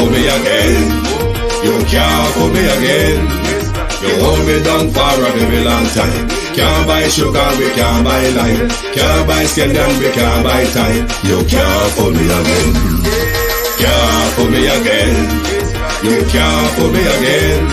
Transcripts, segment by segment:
fool me again. You can't fool me again. You hold me down for a very long time. Can't buy sugar, we can't buy lime. Can't buy scandal, we can't buy time. You can't fool me again. Can't fool me again. You can't fool me again.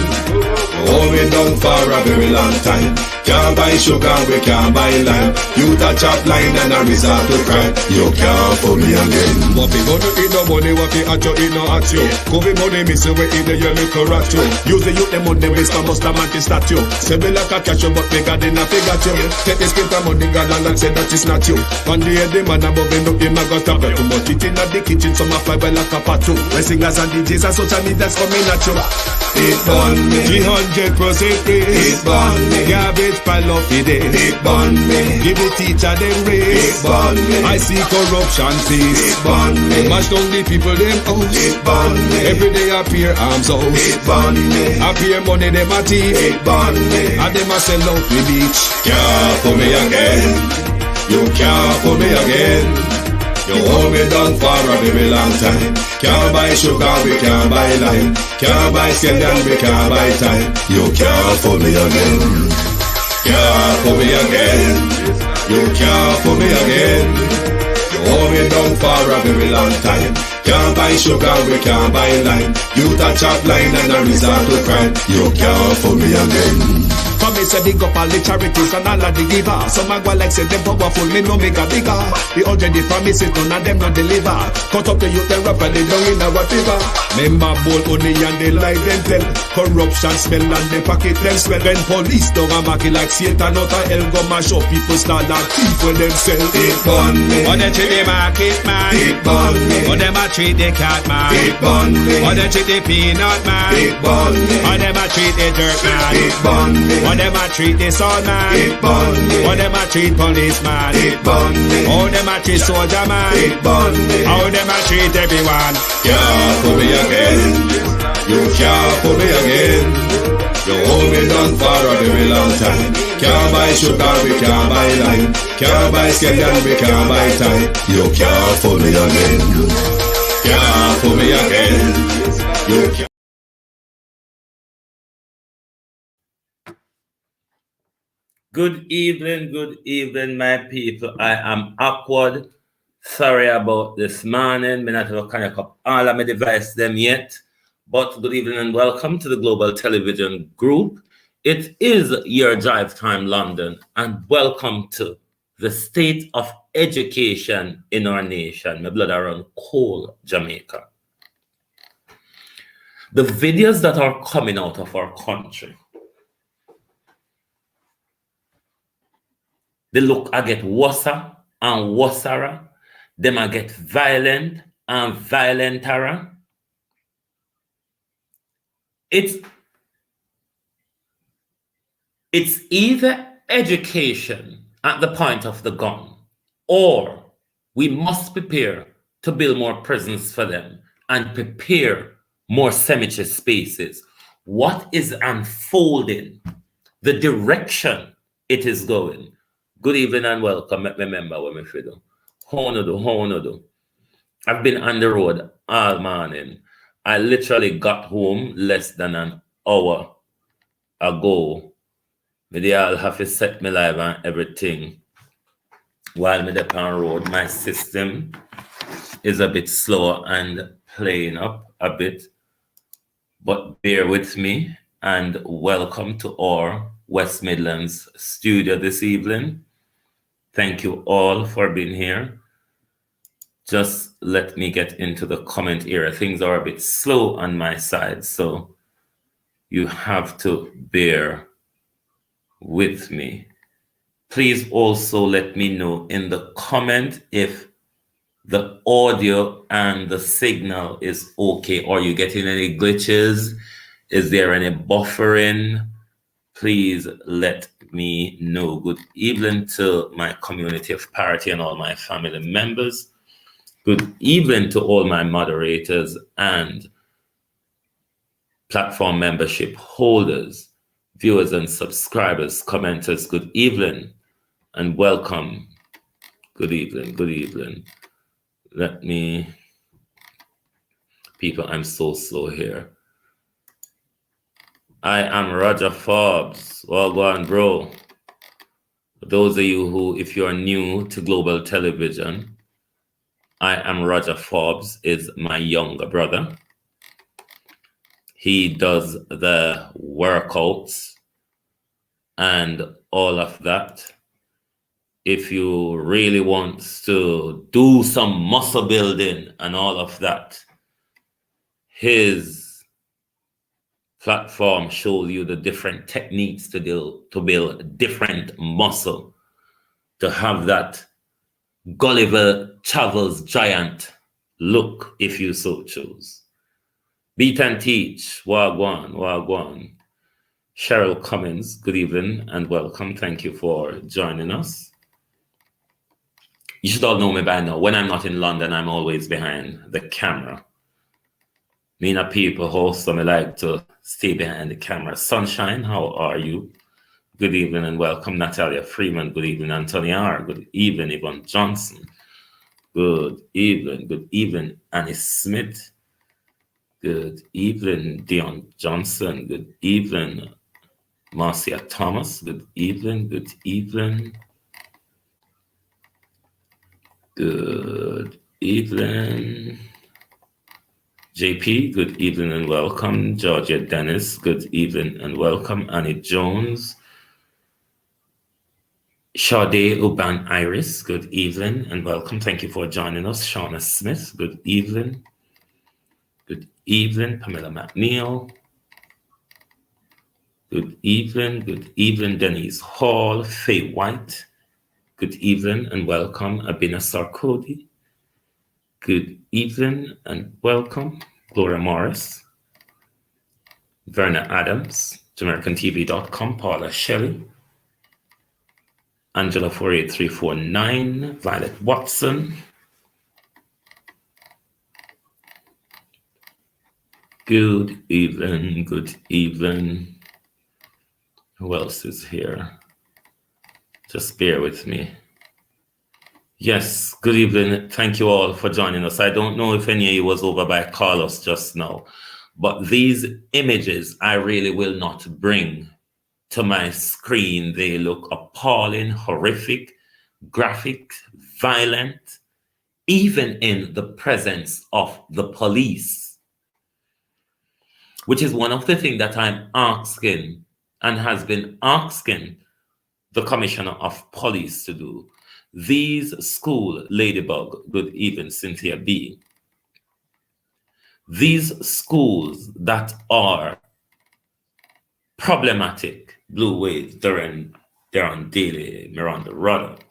You hold me down for a very long time. Can't buy sugar, we can't buy lime. You touch up line and a resort to crime. You can't fool me again. What we gonna eat no money, what we at you, eat no at you. Covid money, miss away in the year, look rat you. Use the youth, the money, waste for most of the statue. Say me like a catch you, but me got enough, they got you. Take this script of money, God and say that it's not you. One day the man above him, up him, I got up. Too much eating at the kitchen, some fly by like a patu. My singers and DJs and social media's coming at you. It burn me. 300% free. It burn me. Garbage pile up the day. It burn me. Give the teacher them raise. It burn me. I see corruption peace. It burn me. Mash down the people them house. It burn me. Every day appear arms out. It burn me. Appear money them a thief. It burn me. And them a sell out the beach. Can't fool me again. You can't fool me again. You hold me down for a very long time. Can't buy sugar, we can't buy lime. Can't buy scandal, we can't buy time. You can't fool me again. Can't fool me again. You can't fool me again. You hold me down for a very long time. Can't buy sugar, we can't buy lime. You touch up line and a resort to crime. You can't fool me again. For me say big up all the charities and all of the givers. Some a go like say them powerful, me no make a bigger. The 100 promises, none of them not deliver. Cut up the youth, the rapper, they down in our river. Member bowl only and they lie them tell. Corruption smell and the pocket them swell. When police don't a market like Satan out of hell, go mash up people start like people themselves. It burn me. Or they treat the market man. It burn me. Or them a treat the cat man. It burn me. Or they treat the peanut man. It burn me. Or them a treat the dirt man. It burn me. Or them a treat the sun man. It burn me. Or them a treat policeman. It burn me. How them a treat soldier man. It burn me. How them a treat everyone. Can't fool me again. You can't fool me again. You hold me down for a very long time. Can't buy sugar, we can't buy lime. Can't buy scandal, we can't buy time. You can't fool me again. Can't fool me again. You can't. Good evening, my people. I am awkward. Sorry about this morning. Me not have connect up all of my device them yet. But good evening and welcome to the Global Television Group. It is your Drive Time London, and welcome to the state of education in our nation. My blood around coal, Jamaica. The videos that are coming out of our country, they look I get worse and worser. Them I get violent and violenter. It's either education at the point of the gun, or we must prepare to build more prisons for them and prepare more cemetery spaces. What is unfolding, the direction it is going. Good evening and welcome. Remember what me do. How do? I've been on the road all morning. I literally got home less than an hour ago. Maybe I'll have to set my life and everything while I'm on the road. My system is a bit slow and playing up a bit, but bear with me and welcome to our West Midlands studio this evening. Thank you all for being here. Just let me get into the comment area. Things are a bit slow on my side, so you have to bear with me. Please also let me know in the comment if the audio and the signal is okay. Are you getting any glitches? Is there any buffering? Please let me know. Good evening to my community of parity and all my family members. Good evening to all my moderators and platform membership holders, viewers and subscribers, commenters. Good evening and welcome. Good evening. Let me, People, I'm so slow here. I am Roger Forbes. Well, go on, bro. For those of you who, if you're new to global television, I am Roger Forbes, is my younger brother. He does the workouts and all of that. If you really want to do some muscle building and all of that, his platform shows you the different techniques to build different muscle, to have that Gulliver Travels giant look, if you so choose. Beat and teach, wagwan, wagwan. Cheryl Cummins, good evening and welcome. Thank you for joining us. You should all know me by now. When I'm not in London, I'm always behind the camera. Me and people host, so I like to stay behind the camera. Sunshine, how are you? Good evening and welcome. Natalia Freeman, good evening. Anthony R, good evening. Yvonne Johnson, good evening. Good evening. Annie Smith, good evening. Dion Johnson, good evening. Marcia Thomas, good evening. Good evening. Good evening. JP, good evening and welcome. Georgia Dennis, good evening and welcome. Annie Jones. Sade Uban Iris, good evening and welcome. Thank you for joining us. Shauna Smith, good evening. Good evening. Pamela McNeil. Good evening. Good evening. Denise Hall. Faye White. Good evening and welcome. Abina Sarkodi. Good evening and welcome. Gloria Morris. Verna Adams. JamaicanTV.com. Paula Shelley. Angela 48349. Violet Watson. Good evening. Good evening. Who else is here? Just bear with me. Yes, good evening. Thank you all for joining us. I don't know if any of you was over by Carlos just now, but these images I really will not bring to my screen. They look appalling, horrific, graphic, violent, even in the presence of the police, which is one of the things that I'm asking and has been asking the Commissioner of Police to do. These school, Ladybug, good evening, Cynthia B. These schools that are problematic, Blue Waves, Darren Daly, Miranda Ruddock.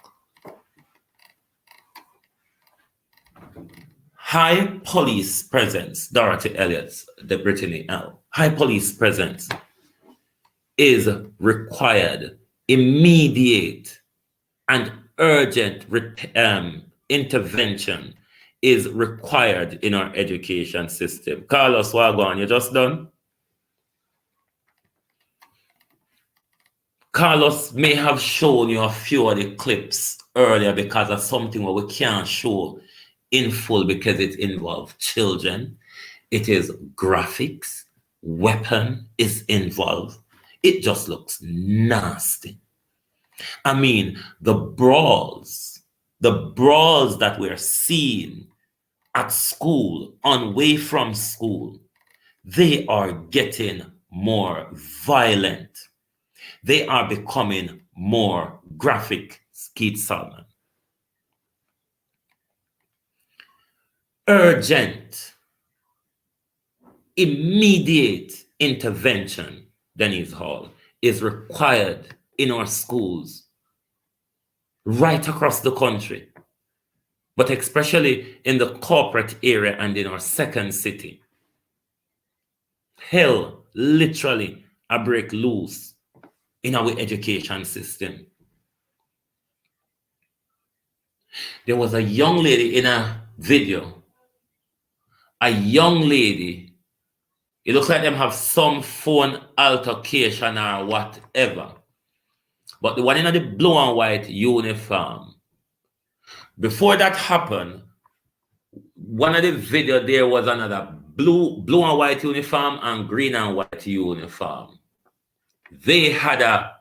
High police presence, Dorothy Elliott, the Brittany L. High police presence is required, immediate and urgent intervention is required in our education system. Carlos Wagon, you just done? Carlos may have shown you a few of the clips earlier because of something what we can't show in full because it involves children. It is graphics, weapon is involved. It just looks nasty. I mean, the brawls that we're seeing at school, on way from school, they are getting more violent. They are becoming more graphic, Keith Salmon. Urgent, immediate intervention, Denise Hall, is required in our schools right across the country, but especially in the corporate area and in our second city. Hell, literally, a break loose in our education system. There was a young lady in a video, a young lady, it looks like them have some phone altercation or whatever. But the one in the blue and white uniform, before that happened, one of the video there was another blue and white uniform and green and white uniform. They had a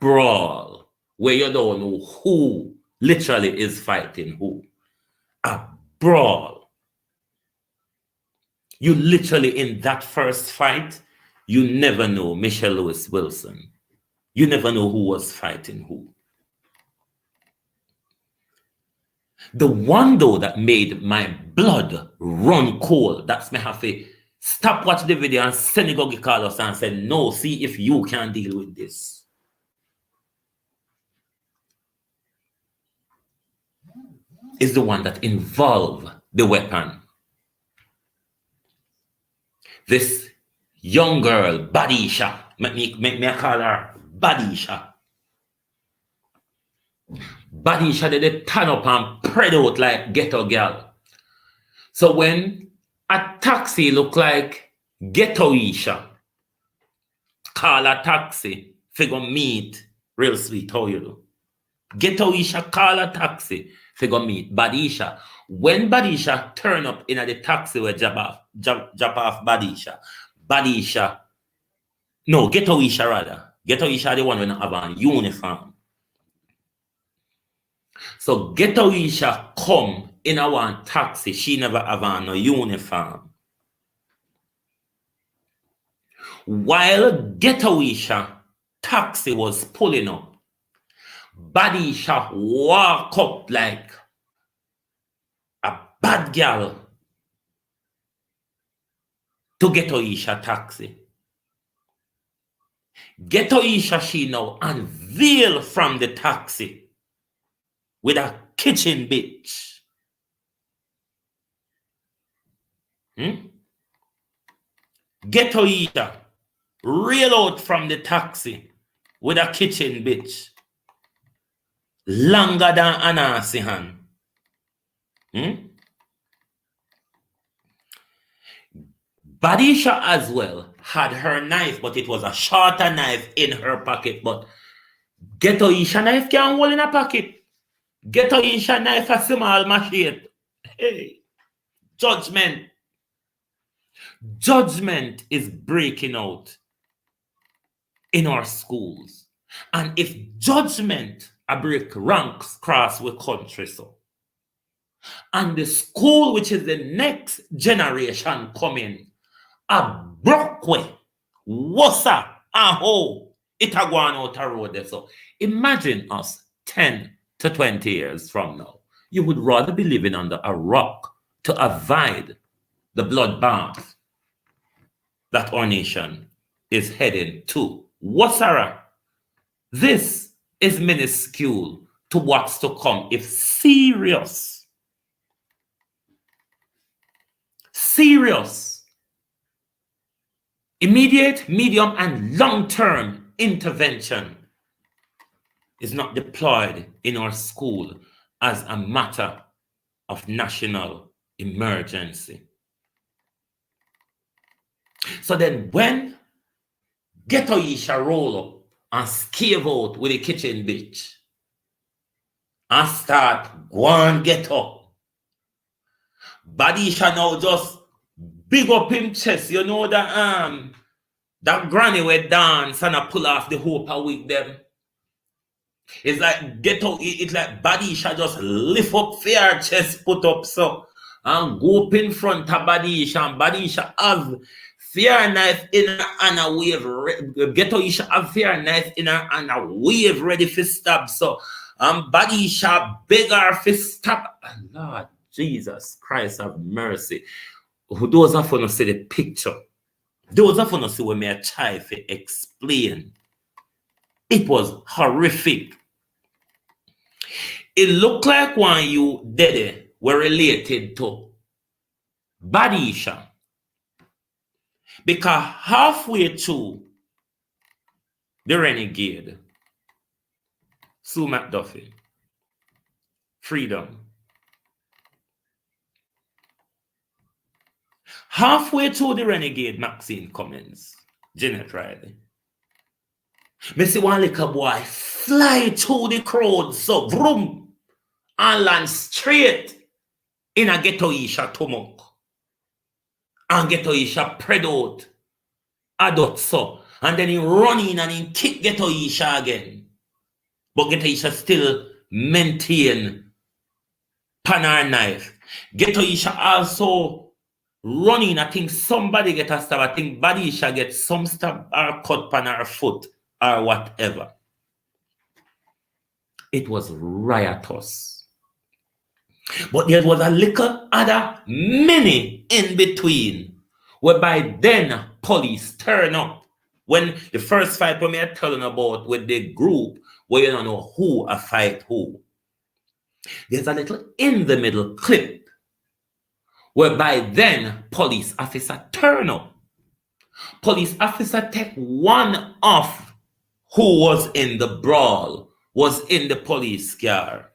brawl where you don't know who literally is fighting who. A brawl. You literally, in that first fight, you never know Michelle Lewis Wilson. You never know who was fighting who. The one though that made my blood run cold, that's me have to stop watch the video and send it go get Carlos and say, no, see if you can deal with this. Is the one that involved the weapon. This young girl, Badisha, make me call her Badisha. Badisha did they turn up and spread out like ghetto girl. So when a taxi look like ghettoisha, call a taxi, figure meet real sweet, how you do? Ghettoisha call a taxi, figure meet Badisha. When Badisha turn up in the taxi where jump off Badisha, no, ghettoisha rather. Ghettoisha the one when have a uniform. So ghettoisha come in a one taxi, she never have on no uniform. While ghettoisha taxi was pulling up, Badisha walk up like a bad girl to ghettoisha taxi. Ghettoisha she now unveil from the taxi with a kitchen bitch. Ghettoisha reel out from the taxi with a kitchen bitch. Longer than Anasi hand. Badisha as well had her knife, but it was a shorter knife in her pocket. But ghettoisha knife can't hold in a pocket. Ghettoisha knife a small machete. Hey, judgment. Judgment is breaking out in our schools. And if judgment a break ranks cross with country so. And the school which is the next generation coming a broke way. Wassa and ho it a go on out a road there. So imagine us 10 to 20 years from now. You would rather be living under a rock to avoid the bloodbath that our nation is heading to. Wassara, this is minuscule to what's to come if serious, immediate, medium, and long-term intervention is not deployed in our school as a matter of national emergency. So then when ghettoisha roll up and scave out with a kitchen bitch and start go and get up, Badisha now just big up him chest. You know that granny will dance and I pull off the hoop with them. It's like ghetto, it's like Badisha just lift up fair chest, put up so and go up in front of Badisha, and Badisha have fair knife in her and a wave. Ghettoisha have fair knife in her and a wave ready for stab. So Badisha beg her for stab. Lord Jesus Christ have mercy. Those of you see the picture. Those of you see when me a try to explain. It was horrific. It looked like when you did it were related to Badisha. Because halfway through the renegade, Sue McDuffie, Freedom. Halfway through the renegade, Maxine Cummins, Janet Riley. Me see one little boy fly through the crowd, so vroom, and land straight in a ghettoisha tumult. and Ghetto Isha spread out adult so. And then he run in and he kick Ghetto Isha again. But Ghetto Isha still maintain panar knife. Ghetto Isha also running. I think somebody get a stab. I think Badi Isha get some stab or cut pan her foot or whatever. It was riotous. But there was a little other mini in between, whereby then police turn up. When the first fight when we are telling about with the group, where you don't know who a fight who. There's a little in the middle clip, whereby then police officer turn up. Police officer take one off who was in the brawl, was in the police car.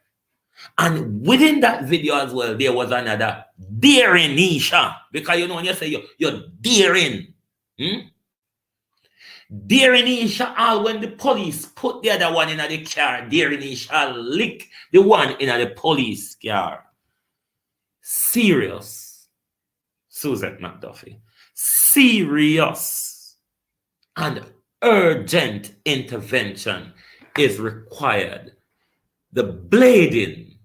And within that video as well, there was another daring Isha. Because you know when you say you're daring. Daring Isha, all when the police put the other one in the car, daring Isha lick the one in the police car. Serious. Susan McDuffie. Serious and urgent intervention is required. The blading,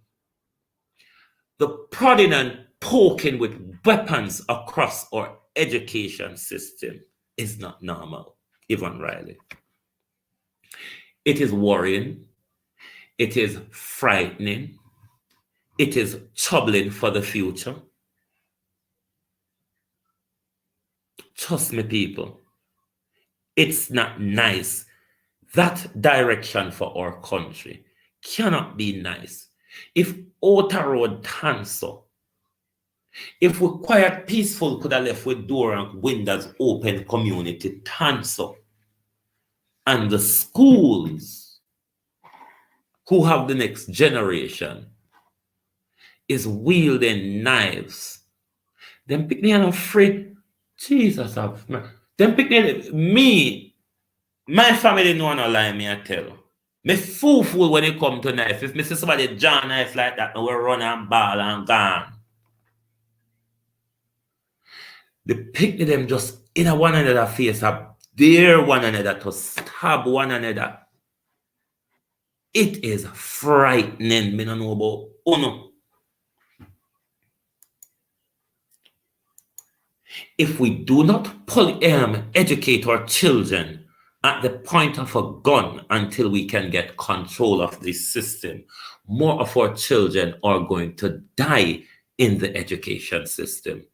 the prodding and poking with weapons across our education system is not normal. Yvonne Riley. It is worrying. It is frightening. It is troubling for the future. Trust me, people. It's not nice. That direction for our country cannot be nice. If outer road tanso, if we quiet, peaceful, could have left with door and windows open community tanso, and the schools who have the next generation is wielding knives, then pick me and afraid. Jesus of me. Then pick me. My family no one lie me I tell. Me fool when it come to knife. If me see somebody draw knife like that, we run and ball and gone. The pick them just in a one another face, up dare one another to stab one another. It is frightening. Me no know about no. If we do not educate our children at the point of a gun until we can get control of this system, more of our children are going to die in the education system.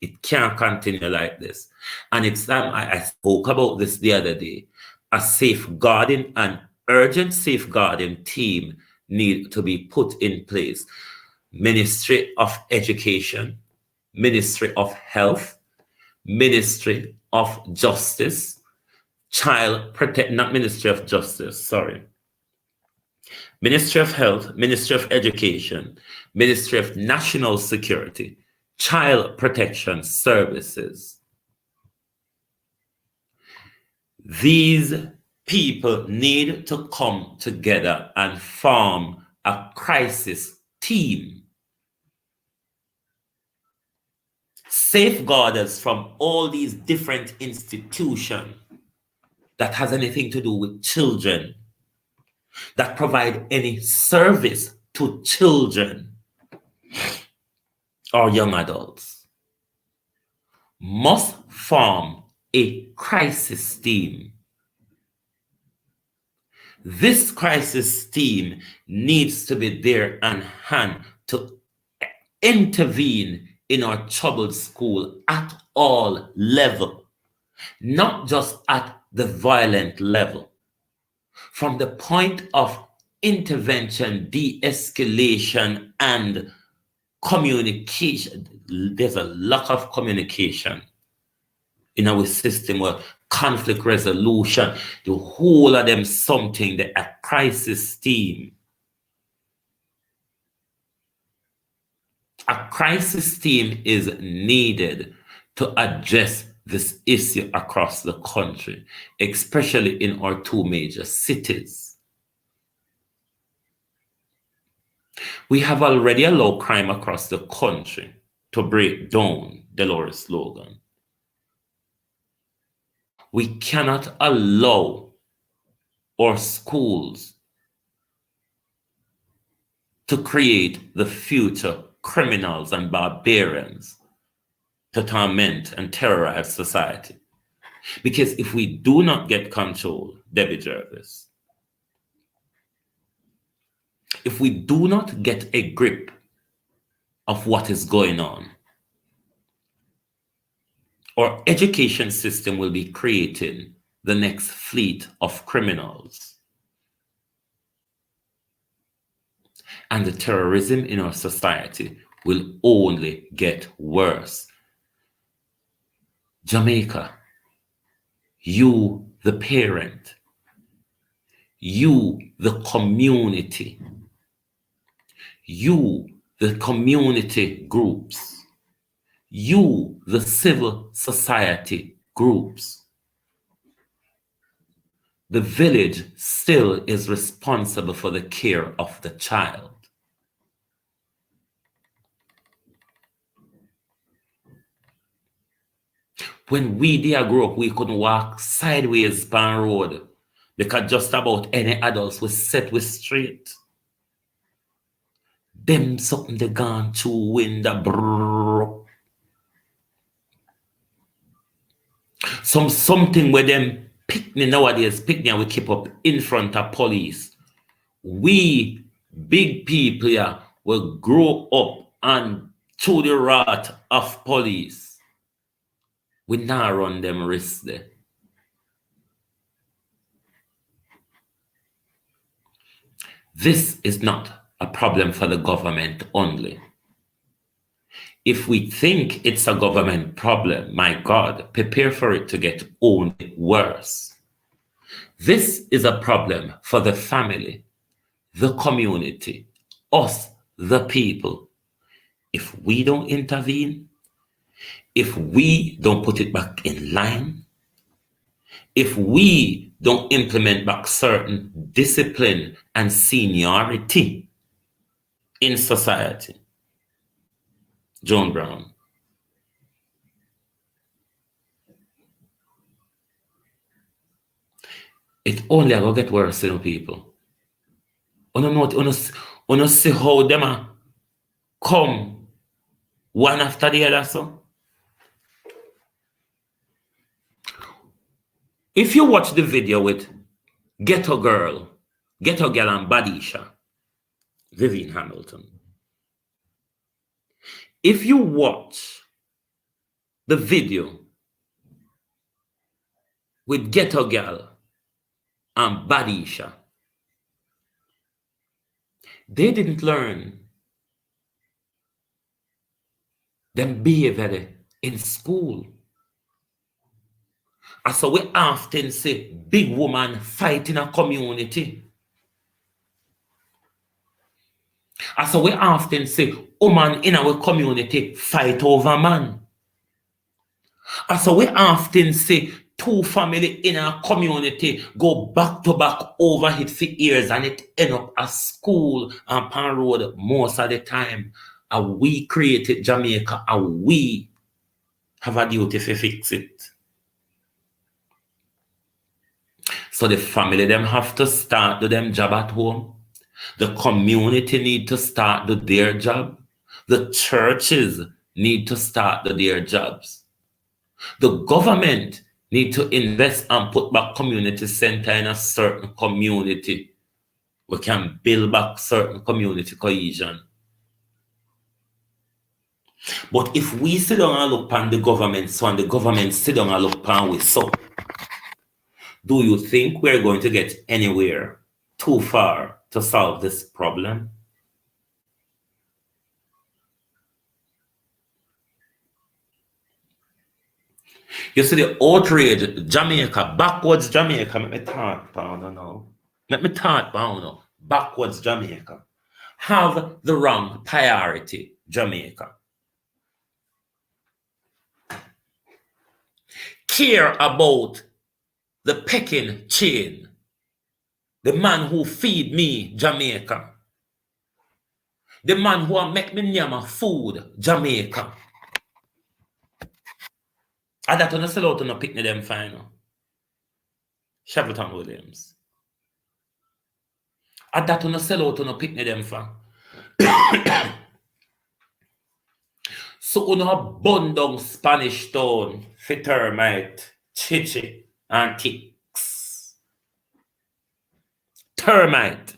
It can't continue like this. And it's time I spoke about this the other day. A safeguarding, an urgent safeguarding team need to be put in place. Ministry of Education, Ministry of Health, Ministry of Justice, not Ministry of Justice, sorry. Ministry of Health, Ministry of Education, Ministry of National Security, Child Protection Services. These people need to come together and form a crisis team. Safeguard us from all these different institutions that has anything to do with children, that provide any service to children or young adults, must form a crisis team. This crisis team needs to be there on hand to intervene in our troubled school at all levels, not just at the violent level. From the point of intervention, de-escalation, and communication, there's a lack of communication in our system where conflict resolution, the whole of them something, a crisis team. A crisis team is needed to address this issue across the country, especially in our two major cities. We have already allowed crime across the country to break down Dolores' slogan. We cannot allow our schools to create the future criminals and barbarians to torment and terrorize society. Because if we do not get control, Debbie Jervis, if we do not get a grip of what is going on, our education system will be creating the next fleet of criminals. And the terrorism in our society will only get worse. Jamaica, you, the parent, you, the community, you, the community groups, you, the civil society groups, the village still is responsible for the care of the child. When we there grew up, we couldn't walk sideways on road because just about any adults was set with straight. Them something they gone through window. Brrr. Something where them picnic nowadays, picnic we keep up in front of police. We big people here will grow up and through the wrath of police. We now run them risks there. This is not a problem for the government only. If we think it's a government problem, my God, prepare for it to get only worse. This is a problem for the family, the community, us, the people. If we don't intervene, if we don't put it back in line, if we don't implement back certain discipline and seniority in society, John Brown, it only will get worse, you know, people. You see how them come one after the other, so. If you watch the video with Ghetto Girl and Badisha, Vivian Hamilton, if you watch the video with Ghetto Girl and Badisha, they didn't learn them behavior in school. And so we often say big woman fight in a community. And so we often say woman in our community fight over man. And so we often say two family in our community go back to back over it for years and it end up at school and pan road most of the time. And we created Jamaica and we have a duty to fix it. So the family them have to start do them job at home. The community need to start do their job. The churches need to start do their jobs. The government need to invest and put back community center in a certain community. We can build back certain community cohesion. But if we sit down and look on the government, so and the government sit down and look on we so, do you think we're going to get anywhere too far to solve this problem? You see the outrage, Jamaica, backwards Jamaica, let me talk about now. Let me talk about now. Backwards Jamaica. Have the wrong priority, Jamaica. Care about the pecking chain, the man who feed me, Jamaica, the man who make me name food, Jamaica, And that on a sell out on a picnic them final. Shackleton Williams. And that on a sell out on a picnic them for. So on a bundong Spanish stone for termite, chichi, and ticks. Termite,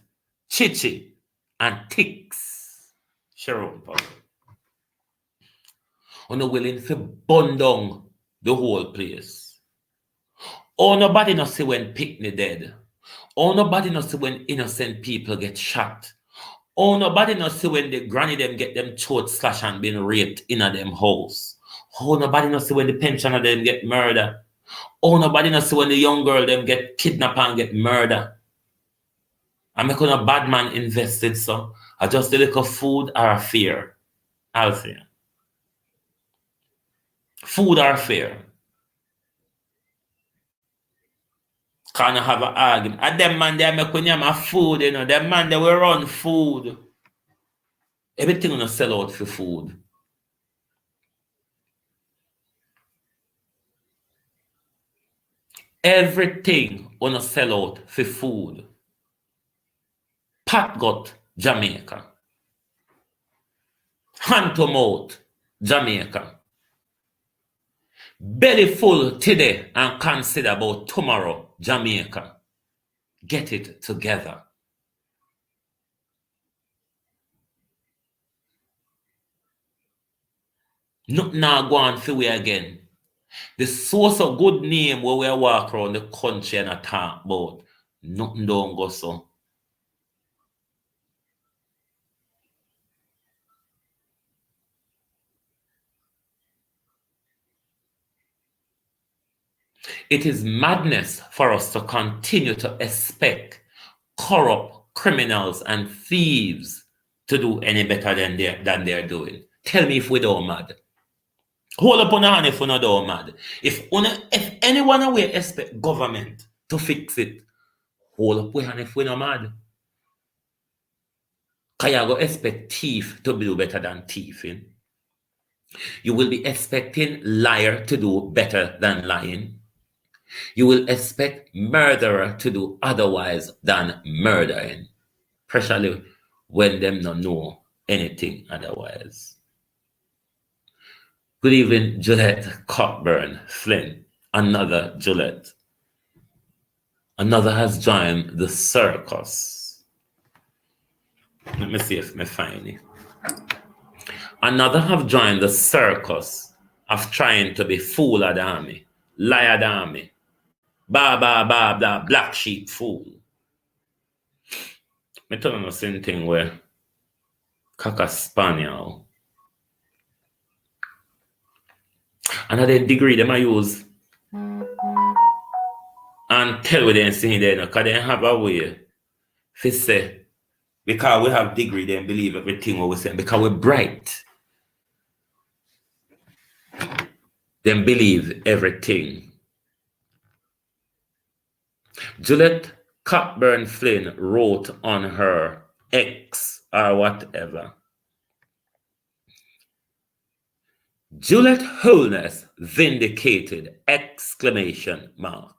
chichi, and ticks. Sharon Paul. On a willing for bundong the whole place. Oh, nobody not see when picnic dead. Oh, nobody not see when innocent people get shot. Oh, nobody not see when the granny them get them throat slashed and been raped in a them house. Oh, nobody not see when the pensioner them get murdered. Oh, nobody not see when the young girl them get kidnapped and get murdered. I'm making a bad man invested, so I just a little food or a fear. I'll say. Food or fear. Can't have an argument. And them man they make when you have food, you know. Them man they will run food. Everything gonna sell out for food. Everything gonna sell out for food. Patgot, Jamaica. Hand to mouth, Jamaica. Belly full today and consider about tomorrow, Jamaica. Get it together. Nothing now go on for we again. The source of good name where we walk around the country and I talk about, nothing don't go so. It is madness for us to continue to expect corrupt criminals and thieves to do any better than they're doing. Tell me if we don't mad. Hold up on the hand if we not don't mad. If anyone away expect government to fix it, hold up with hand if we not mad. Because you go expect thief to do better than thieving. You will be expecting liar to do better than lying. You will expect murderer to do otherwise than murdering, especially when them not know anything otherwise. Good evening, Juliet Cockburn Flynn. Another Juliet. Another has joined the circus. Let me see if I find it. Another have joined the circus of trying to be fool at the army, lie at the army. Blah, black sheep fool. I tell you the same thing where Kaka Spaniel. Another degree them I use and tell what they saying there, because they have a way to say, because we have degree, they believe everything what we say, because we're bright. They believe everything. Juliet Cockburn Flynn wrote on her X or whatever. Juliet Holness vindicated! Exclamation mark.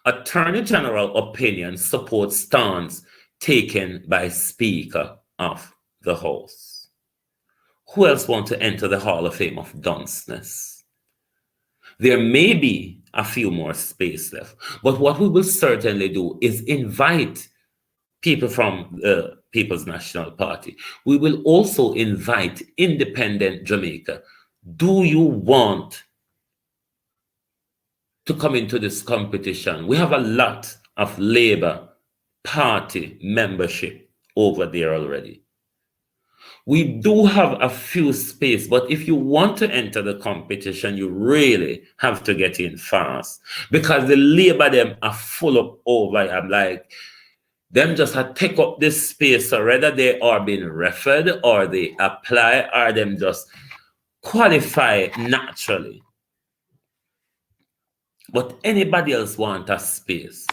Attorney General opinion supports stance taken by Speaker of the House. Who else want to enter the Hall of Fame of dunceness? There may be a few more space left, but what we will certainly do is invite people from the People's National Party. We will also invite independent Jamaica. Do you want to come into this competition? We have a lot of Labour Party membership over there already. We do have a few space, but if you want to enter the competition, you really have to get in fast, because the Labour them are full of over. I'm like, them just have take up this space, so whether they are being referred or they apply or them just qualify naturally. But anybody else want a space?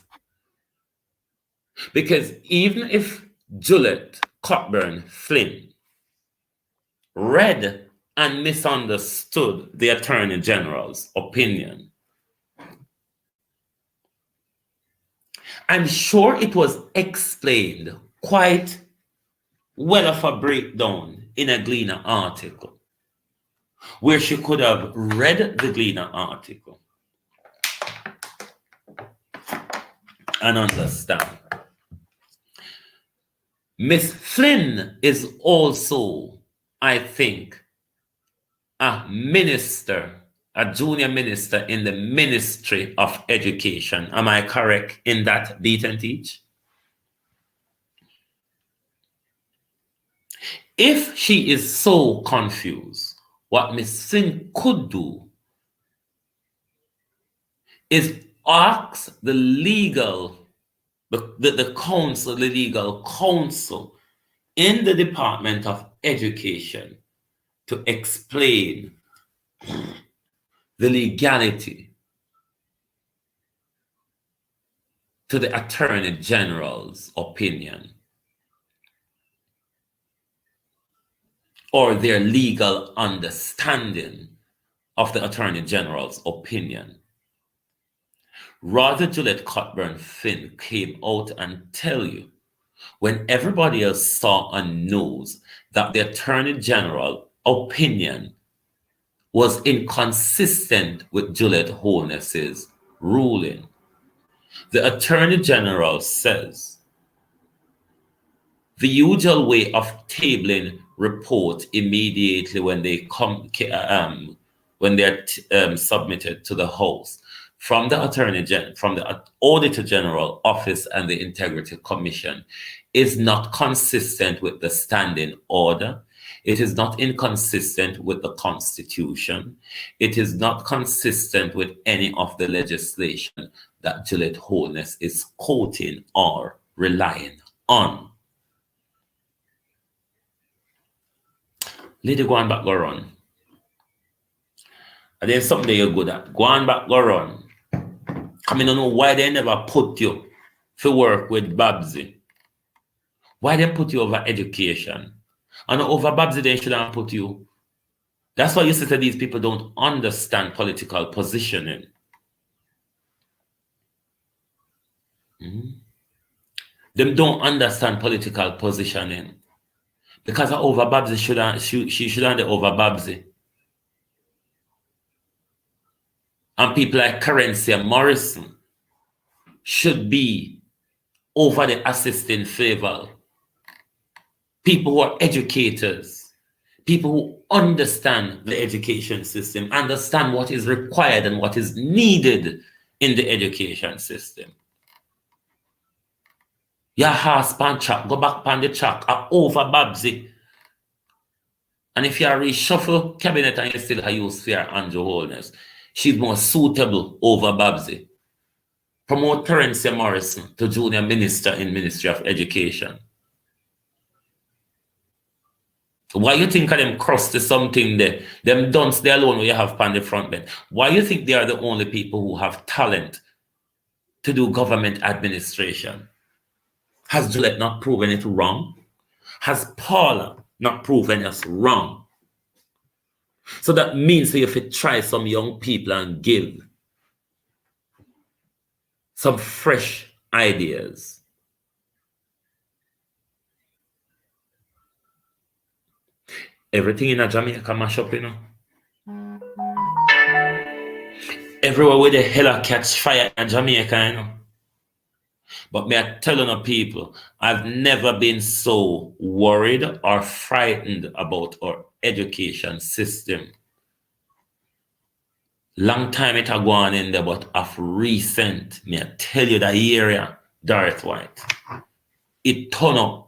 Because even if Juliet Cockburn Flynn read and misunderstood the Attorney General's opinion. I'm sure it was explained quite well of a breakdown in a Gleaner article, where she could have read the Gleaner article and understand. Miss Flynn is also, I think, a minister, a junior minister in the Ministry of Education. Am I correct in that, Beat and Teach? If she is so confused, what Miss Flynn could do is ask the legal counsel in the Department of Education to explain the legality to the Attorney General's opinion, or their legal understanding of the Attorney General's opinion. Rather, Juliet Cockburn Finn came out and tell you, when everybody else saw and knows that the Attorney General opinion was inconsistent with Juliet Holness's ruling. The Attorney General says the usual way of tabling report immediately when they come, when they're submitted to the House from the Attorney General, from the Auditor General Office and the Integrity Commission, is not consistent with the standing order. It is not inconsistent with the Constitution. It is not consistent with any of the legislation that Juliet Holness is quoting or relying on. Lady, go on back, go run. And there's something you're good at. Go on back, go run. I don't know why they never put you to work with Babsy. Why they put you over education? And over Babsy, they shouldn't put you. That's why you say that these people don't understand political positioning. Them don't understand political positioning. Because over Babsy, she shouldn't over Babsy. And people like Currency Morrison should be over the assisting favor. People who are educators, people who understand the education system, understand what is required and what is needed in the education system. Your horse pan track, go back pan the track, over Babsy. And if you reshuffle cabinet and you still have use for Andrew Holness, she's more suitable over Babsy. Promote Currency Morrison to junior minister in Ministry of Education. Why you think of them cross to something there? Them dunce there alone where you have on the front bench. Why you think they are the only people who have talent to do government administration? Has Juliet not proven it wrong? Has Paula not proven us wrong? So that means that if you try some young people and give some fresh ideas, everything in Jamaica mash up, you know. Everywhere where the hell catch fire in Jamaica, you know. But me I tell you people, I've never been so worried or frightened about our education system. Long time it had gone in there, but of recent, me I tell you that area, Darth White, it turn up.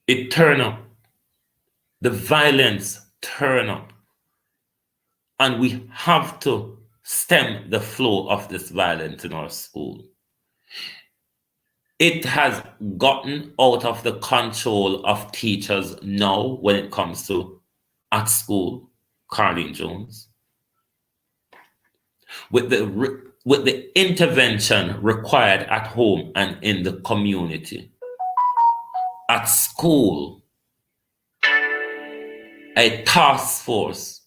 It turn up. The violence turn up. And we have to stem the flow of this violence in our school. It has gotten out of the control of teachers now when it comes to at school, Carleen Jones. With the with the intervention required at home and in the community. At school, a task force,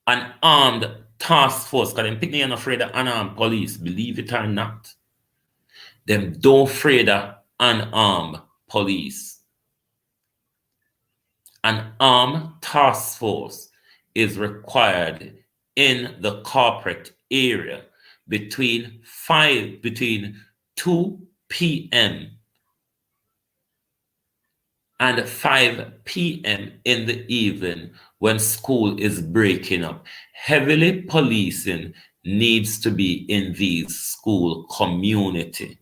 an armed task force, because them picking afraid of unarmed police, believe it or not. Them don't afraid of unarmed police. An armed task force is required in the corporate area between 2 p.m. and 5 p.m. in the evening when school is breaking up. Heavily policing needs to be in these school community.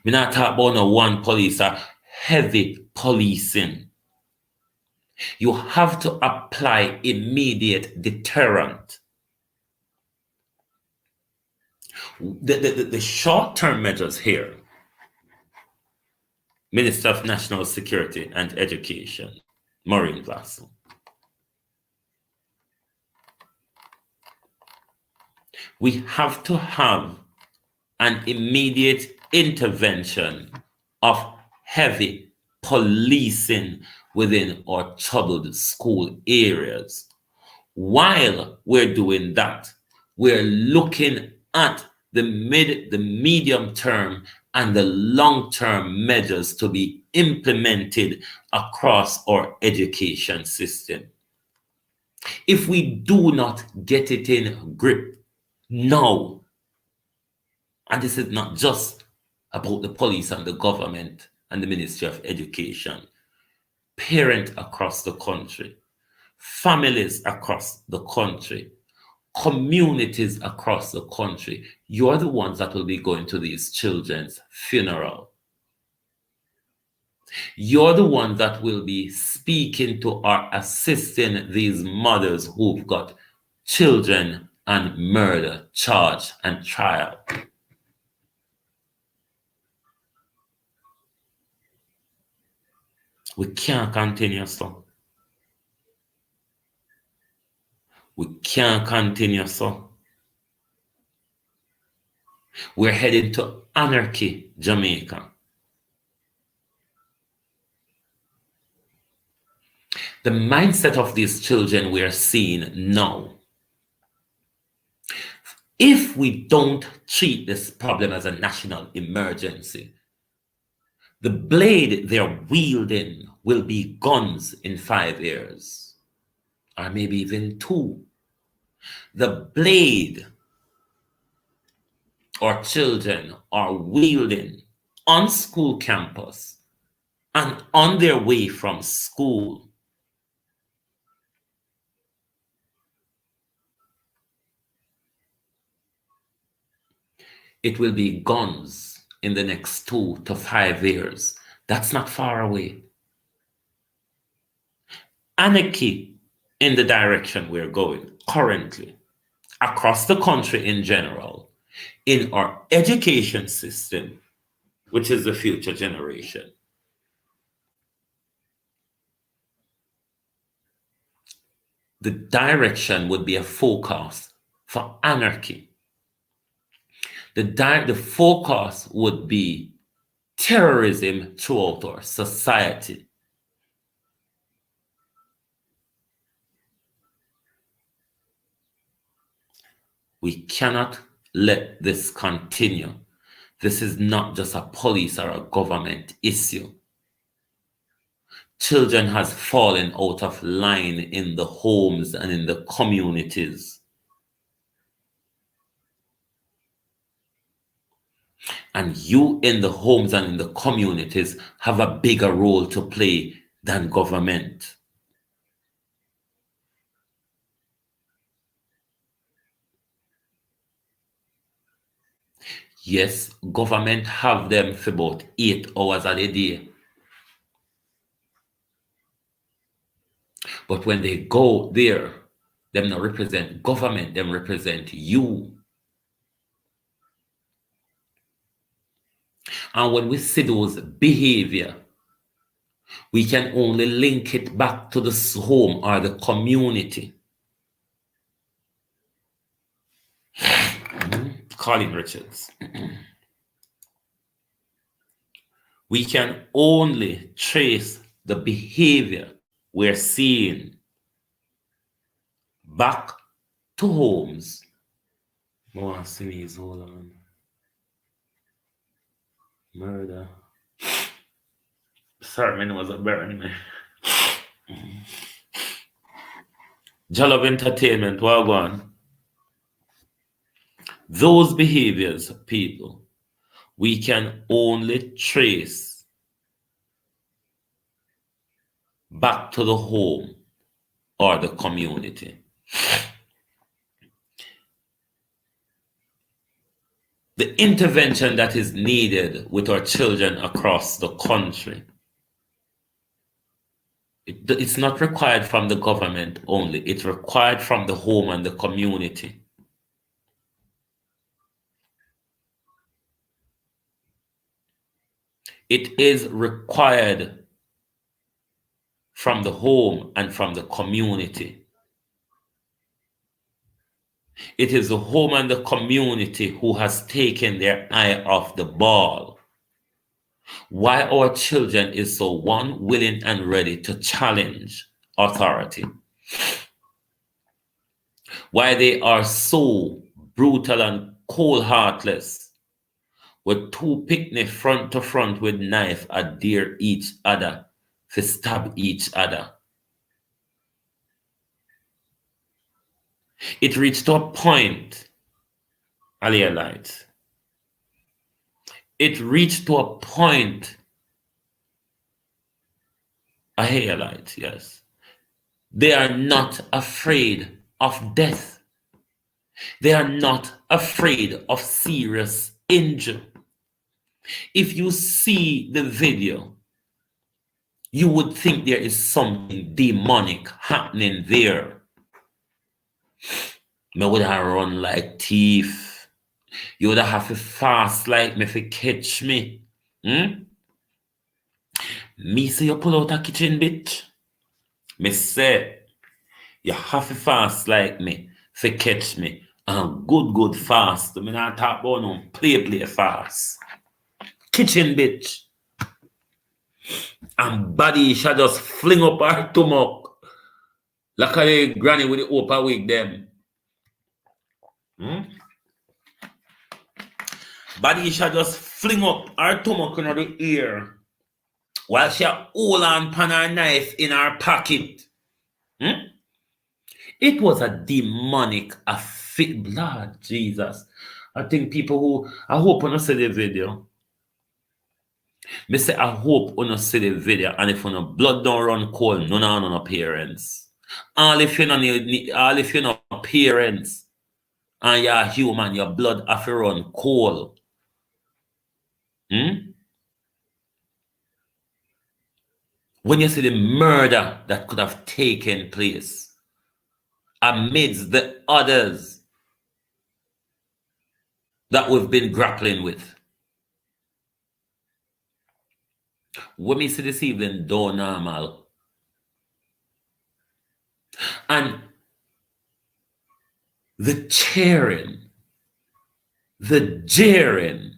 We not talk about no one police, heavy policing. You have to apply immediate deterrent. The short-term measures here, Minister of National Security and Education, Maureen Vassell. We have to have an immediate intervention of heavy policing within our troubled school areas. While we're doing that, we're looking at the medium term and the long-term measures to be implemented across our education system. If we do not get it in grip now, and this is not just about the police and the government and the Ministry of Education, parents across the country, families across the country, communities across the country, you're the ones that will be going to these children's funeral. You're the ones that will be speaking to or assisting these mothers who've got children and murder charge and trial. We can't continue so. We can't continue so. We're heading to anarchy, Jamaica. The mindset of these children we are seeing now, if we don't treat this problem as a national emergency, the blade they're wielding will be guns in 5 years, or maybe even 2. The blade our children are wielding on school campus and on their way from school it will be guns in the next 2 to 5 years. That's not far away. Anarchy in the direction we're going currently, across the country in general, in our education system, which is the future generation. The direction would be a forecast for anarchy. The forecast would be terrorism throughout our society. We cannot let this continue. This is not just a police or a government issue. Children has fallen out of line in the homes and in the communities. And you in the homes and in the communities have a bigger role to play than government. Yes, government have them for about 8 hours a day. But when they go there, them not represent government, them represent you. And when we see those behavior, we can only link it back to the home or the community. Colin Richards. We can only trace the behavior we're seeing back to homes. More sneeze, hold on. Murder. Sorry, man, was a burn me. Joy of entertainment, well gone. Those behaviors, people, we can only trace back to the home or the community. The intervention that is needed with our children across the country, it's not required from the government only, it's required from the home and the community. It is required from the home and from the community. It is the home and the community who has taken their eye off the ball. Why our children is so willing and ready to challenge authority. Why they are so brutal and cold-heartless, with two picnic front to front with knife at dare each other, to stab each other. It reached to a point, Aliyah, it reached to a point, Ahayalite, yes. They are not afraid of death. They are not afraid of serious injury. If you see the video, you would think there is something demonic happening there. Me would have run like thief. You would have to fast like me if you catch me. Me say you pull out a kitchen bitch. Me say you have to fast like me if you catch me. And good fast. I mean, I talk about no play fast. Kitchen bitch. And body shall just fling up her stomach. Like a granny with the upper wig them. Body shall just fling up her stomach in the ear while she hold on pan her knife in her pocket. It was a demonic blood, Jesus. I think people who, I hope you see the video. Me say, I hope you see the video, and if you no blood don't run cold, no parents. All if you no parents and you're human, your blood have to run cold. When you see the murder that could have taken place amidst the others that we've been grappling with. When we see this evening, don't normal. And the cheering, the jeering,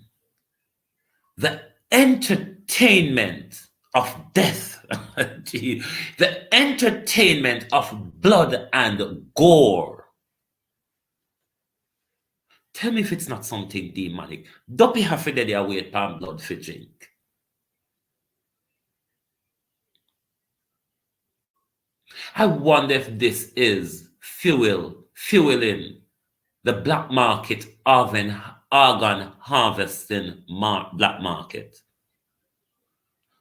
the entertainment of death, the entertainment of blood and gore. Tell me if it's not something demonic. Duppy have to dead away palm blood for drink. I wonder if this is fueling the black market organ harvesting black market.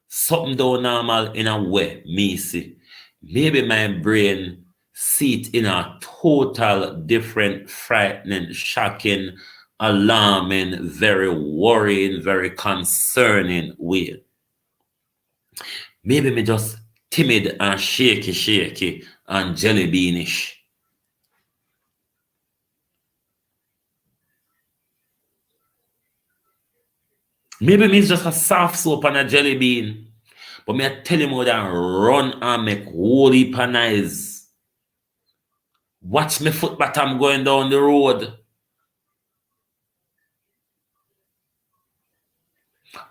Something don't normal in a way, me see. Maybe my brain see it in a total different, frightening, shocking, alarming, very worrying, very concerning way. Maybe me just timid and shaky and jelly beanish. Maybe me's just a soft soap and a jelly bean. But me I tell him how that run and make whole heap of noise. Watch me foot bottom going down the road.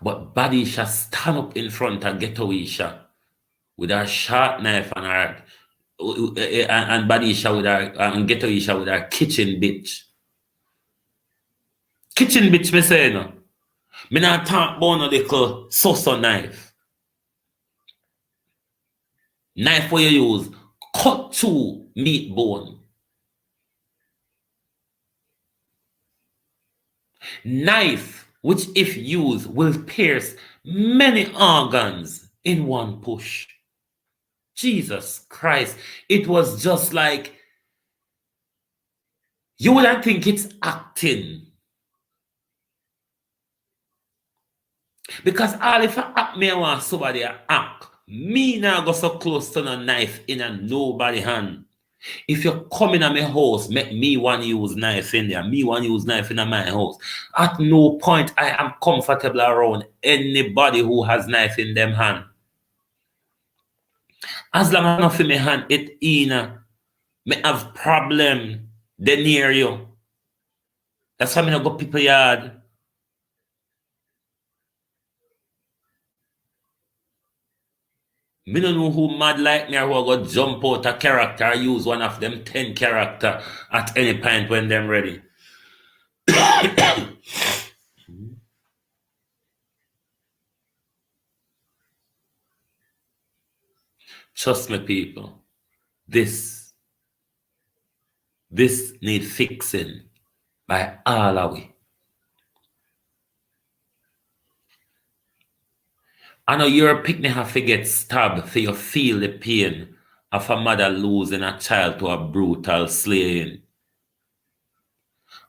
But Badisha stand up in front of Ghettoisha with her sharp knife and her and Badisha with her and Ghettoisha with her kitchen bitch. Kitchen bitch, me say no. Me not talk about no little so knife. Knife where you use cut through meat bone. Knife which if used will pierce many organs in one push. Jesus Christ. It was just like you would think it's acting. Because all if I act me I want somebody to act. Me now go so close to a knife in a nobody hand. If you come in my house, make me want to use knife in there. Me want to use knife in my house. At no point I am comfortable around anybody who has knife in them hand. As long as enough in my hand, it in me have problem. They near you. That's why I don't go people yard. Me don't know who mad like me or who go jump out a character or use one of them 10 character at any point when them ready. Trust me, people. This need fixing by all of we. I know your picnic have to get stabbed for you feel the pain of a mother losing a child to a brutal slaying.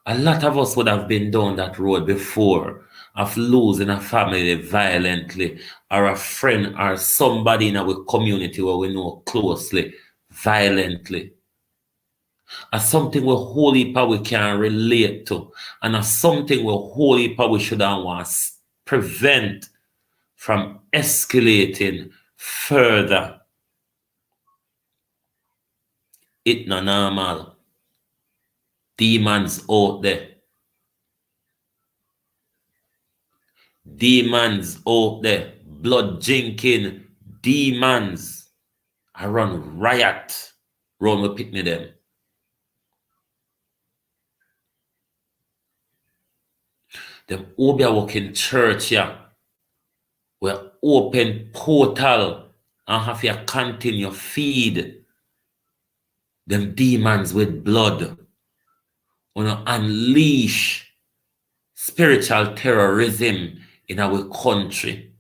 A lot of us would have been down that road before of losing a family violently or a friend or somebody in our community where we know closely violently. As something we whole heap we can relate to and as something we whole heap we should want to prevent from escalating further. It's not normal. Demons out there. Demons out there. Blood drinking demons. I run riot. Run with pick me them. Them Obia walking church here. We open portal and have you continue feed them demons with blood. We unleash spiritual terrorism in our country.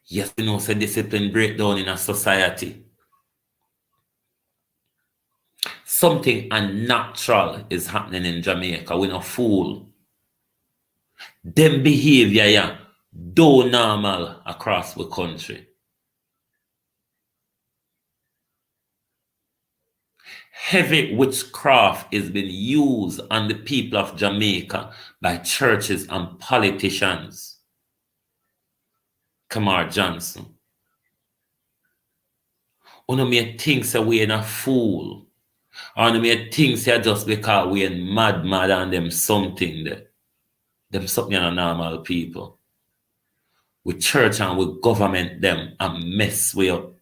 Yes, we know it's a discipline breakdown in a society. Something unnatural is happening in Jamaica. We're not fool. Them behavior, yeah, do normal across the country. Heavy witchcraft is being used on the people of Jamaica by churches and politicians. Kamar Johnson. One of me thinks that we're a fool. One of me thinks that just because we're mad and them something there. Them something are normal people. With church and with government them and mess we up.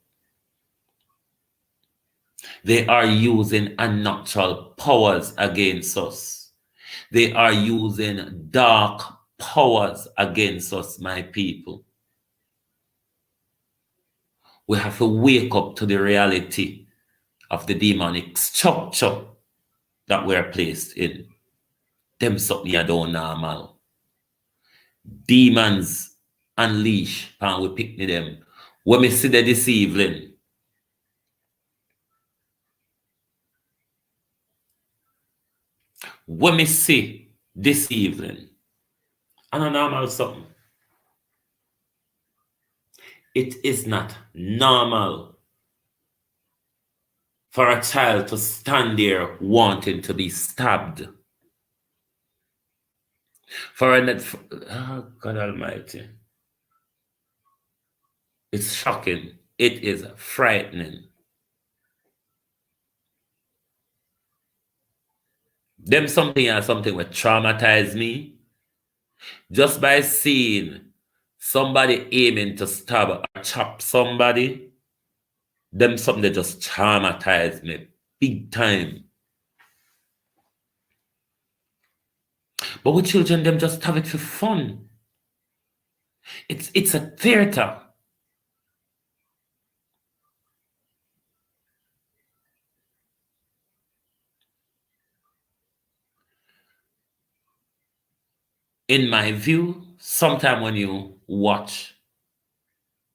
They are using unnatural powers against us. They are using dark powers against us, my people. We have to wake up to the reality of the demonic structure that we're placed in. Them something are don't normal. Demons unleash and we pick them. When we see them this evening, when we see this evening, I don't normal something. It is not normal for a child to stand there wanting to be stabbed. Oh God Almighty. It's shocking. It is frightening. Them something and something will traumatize me just by seeing somebody aiming to stab or chop somebody. Them something that just traumatize me big time. But with children, them just have it for fun. It's a theater. In my view, sometime when you watch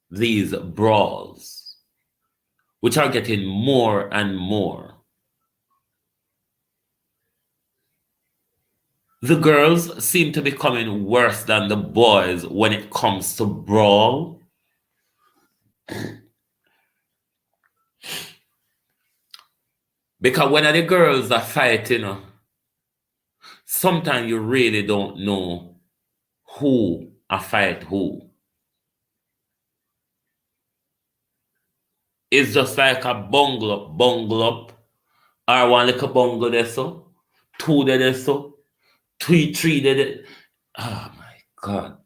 these brawls, which are getting more and more, the girls seem to be becoming worse than the boys when it comes to brawl. Because when the girls are fighting, sometimes you really don't know who a fight who. It's just like a bungle up, or one little bungle there so, two there so, three there. Oh my God.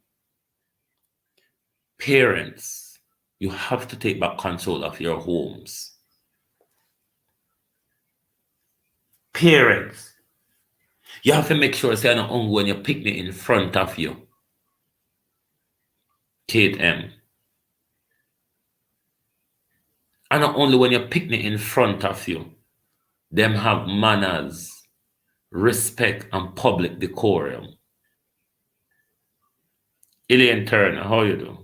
Parents, you have to take back control of your homes. Parents, you have to make sure you're not hungry when you pick me in front of you. Kate M. And not only when you pick me in front of you, them have manners, respect, and public decorum. Elaine Turner, how you do?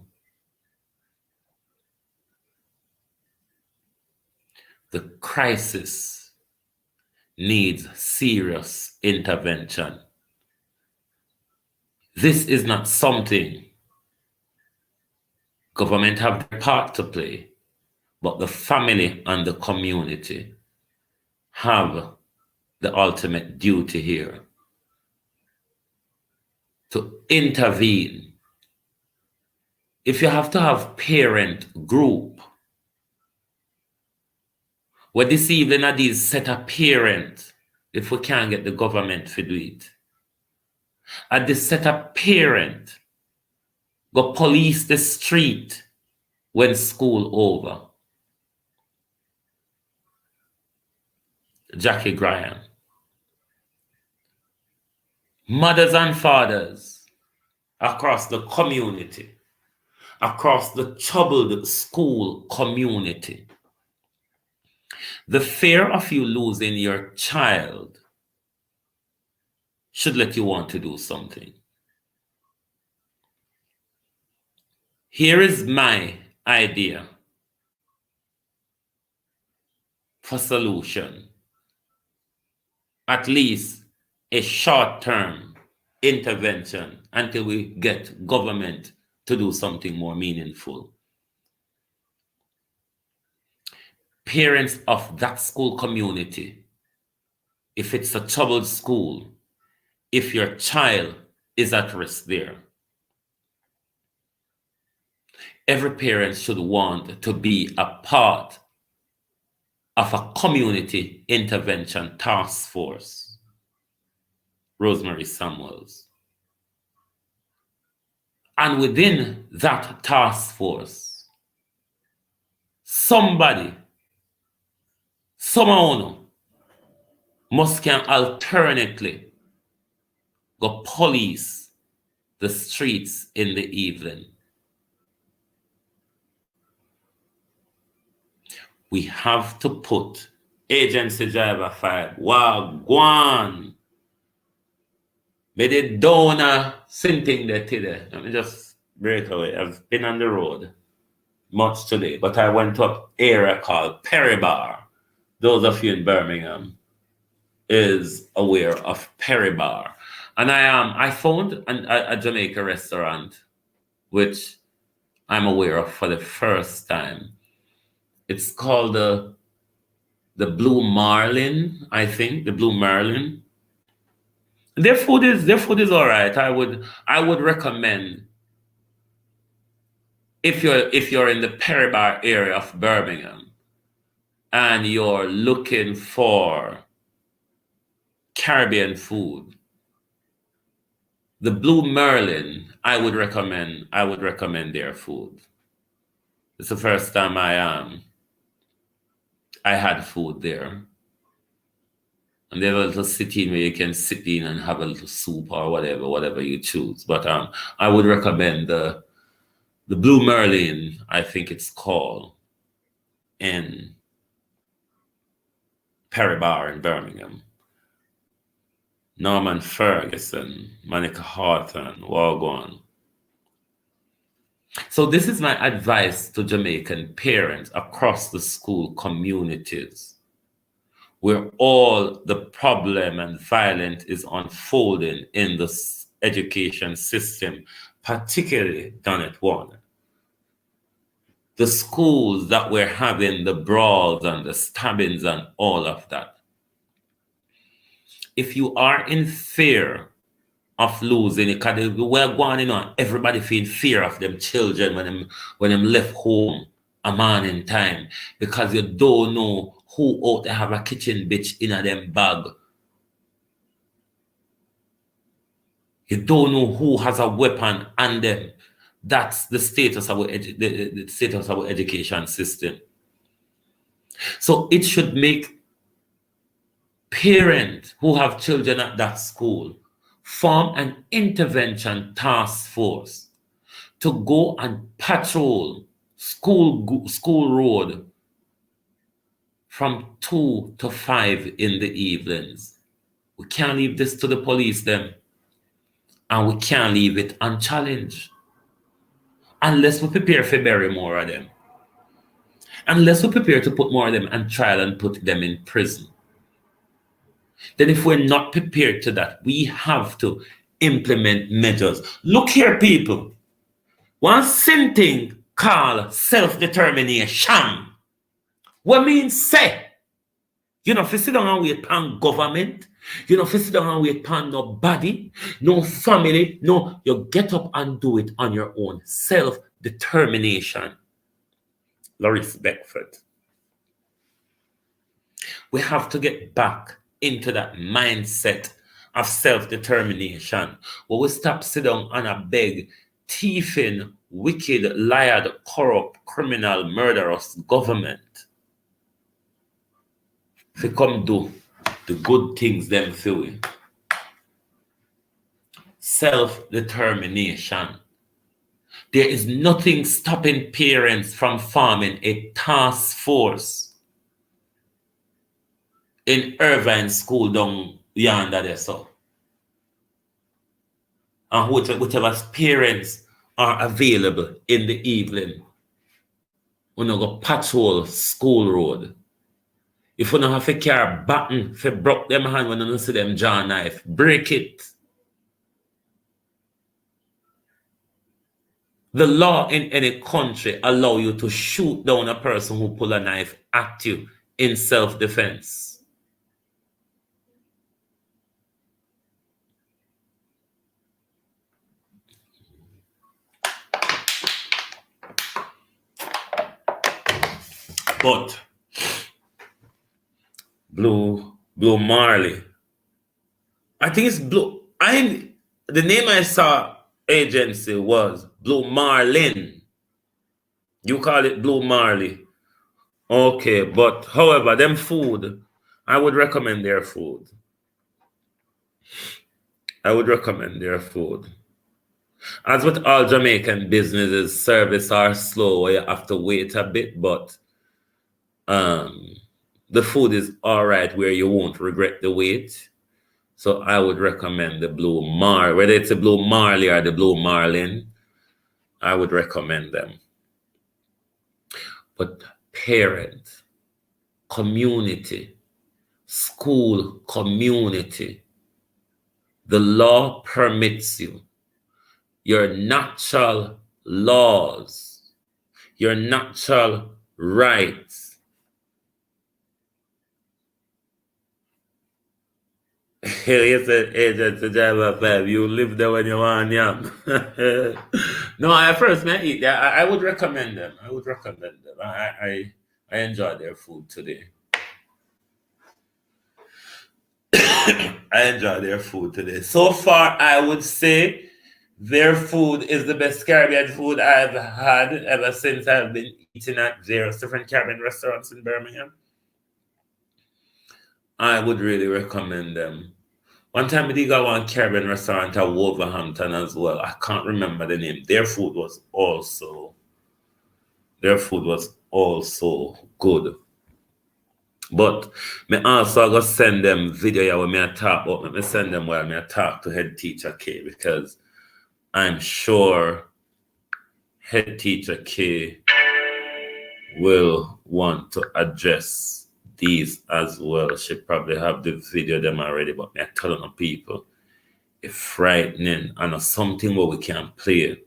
The crisis needs serious intervention. This is not something government have their part to play, but the family and the community have the ultimate duty here to intervene. If you have to have parent group, where this evening are these set of parents, if we can't get the government to do it, at this set of parent, go police the street when school over. Jackie Graham. Mothers and fathers across the community, across the troubled school community. The fear of you losing your child should let you want to do something. Here is my idea for solution. At least a short-term intervention until we get government to do something more meaningful. Parents of that school community, if it's a troubled school, if your child is at risk there, every parent should want to be a part of a community intervention task force. Rosemary Samuels. And within that task force, somebody, someone must can alternately go police the streets in the evening. We have to put agency driver 5. Wow, Guan. May they don't something there today. Let me just break away. I've been on the road much today, but I went to an area called Perry Bar. Those of you in Birmingham is aware of Perry Bar. And I found a Jamaican restaurant, which I'm aware of for the first time. It's called the Blue Marlin, I think, the Blue Marlin. Their food is all right. I would recommend if you're in the Perry Bar area of Birmingham and you're looking for Caribbean food. The Blue Merlin, I would recommend their food. It's the first time I had food there. And they have a little sit-in where you can sit in and have a little soup or whatever you choose. But I would recommend the Blue Merlin, I think it's called, in Perry Bar in Birmingham. Norman Ferguson, Monica Hawthorne, Wagwan. So this is my advice to Jamaican parents across the school communities, where all the problem and violence is unfolding in the education system, particularly down at Warner. The schools that we're having the brawls and the stabbings and all of that. If you are in fear of losing it, because we're going on, everybody feel fear of them children when them left home a morning time, because you don't know who ought to have a kitchen bitch in a them bag. You don't know who has a weapon on them. That's the status of the status of our education system. So it should make parents who have children at that school form an intervention task force to go and patrol school road from 2 to 5 in the evenings. We can't leave this to the police them, and we can't leave it unchallenged unless we prepare for bury more of them, unless we prepare to put more of them on trial and put them in prison. Then if we're not prepared to that, we have to implement measures. Look here, people. One thing called self-determination. What means say? You know, if you sit down and wait upon government, you know, if you sit down and wait upon nobody, no family, no, you get up and do it on your own. Self-determination. Loris Beckford. We have to get back into that mindset of self-determination, where we stop sit down and a beg thieving, wicked, liar, corrupt, criminal, murderous government to come do the good things them doing. Self-determination. There is nothing stopping parents from forming a task force in Irvine school down yonder there, so. And whichever parents are available in the evening, we no go patrol school road. If we don't have a car button, if you broke them hand when you don't see them jaw knife, break it. The law in any country allow you to shoot down a person who pull a knife at you in self-defense. But Blue Marley, I think it's Blue. The name I saw agency was Blue Marlin. You call it Blue Marley. Okay, but however, them food, I would recommend their food. I would recommend their food. As with all Jamaican businesses, service are slow. You have to wait a bit, but the food is all right where you won't regret the wait. So I would recommend the Blue Marlin, whether it's a Blue Marley or the Blue Marlin, I would recommend them. But parents, community, school community, the law permits you. Your natural laws, your natural rights. You said agent to driver 5. You live there when you want yam. No, I first may eat there. I would recommend them. I would recommend them. I enjoy their food today. I enjoy their food today. So far, I would say their food is the best Caribbean food I've had ever since I've been eating at various different Caribbean restaurants in Birmingham. I would really recommend them. One time I did go one Caribbean restaurant at Wolverhampton as well. I can't remember the name. Their food was also good. But me also go send them video where me I talk about. Me send them while me I talk to head teacher K, because I'm sure head teacher K will want to address these as well. She probably have the video them already, but me I telling the people, it's frightening and something where we can play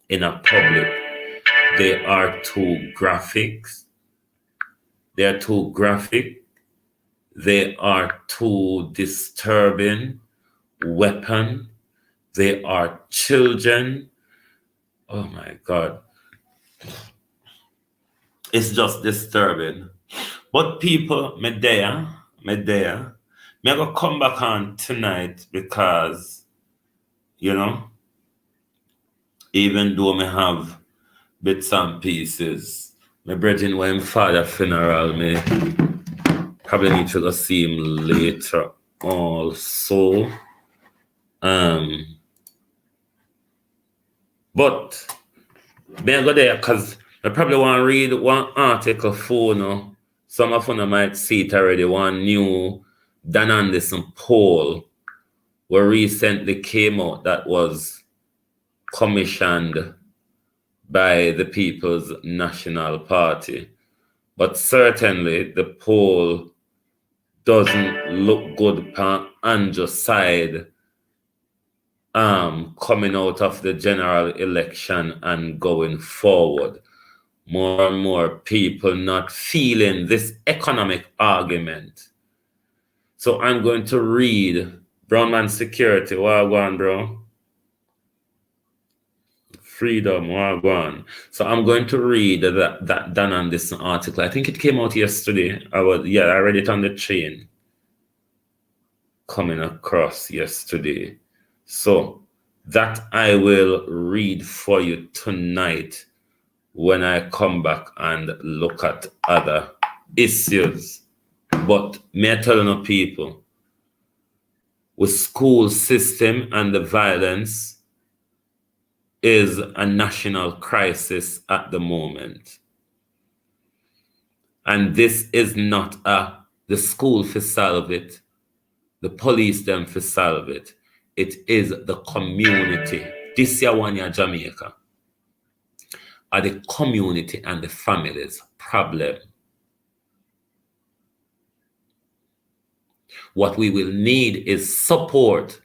in a public. They are too graphic. They are too graphic. They are too disturbing. Weapon. They are children. Oh my God. It's just disturbing. But people, me gonna come back on tonight because, you know, even though me have bits and pieces, my brethren when father funeral, me probably need to go see him later also. But me I go there because I probably want to read one article for now. Some of you might see it already. One new Dan Anderson poll where recently came out that was commissioned by the People's National Party. But certainly the poll doesn't look good on Andrew's side coming out of the general election and going forward. More and more people not feeling this economic argument. So I'm going to read Brownman Security. Wagwan, bro. Freedom, wagwan. So I'm going to read that Dan Anderson article. I think it came out yesterday. I read it on the train coming across yesterday. So that I will read for you tonight when I come back and look at other issues. But may I tell you people, with school system and the violence is a national crisis at the moment. And this is not the school for solve it, the police them for solve it. It is the community. This year one year Jamaica are the community and the families problem. What we will need is support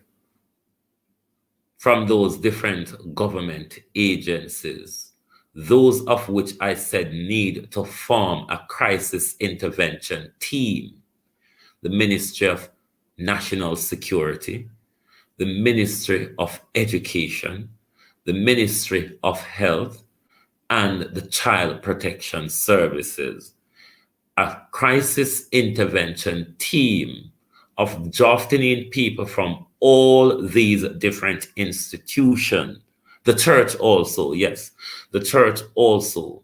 from those different government agencies, those of which I said need to form a crisis intervention team. The Ministry of National Security, the Ministry of Education, the Ministry of Health, and the Child Protection Services. A crisis intervention team of drafting in people from all these different institutions. The church also, yes, the church also.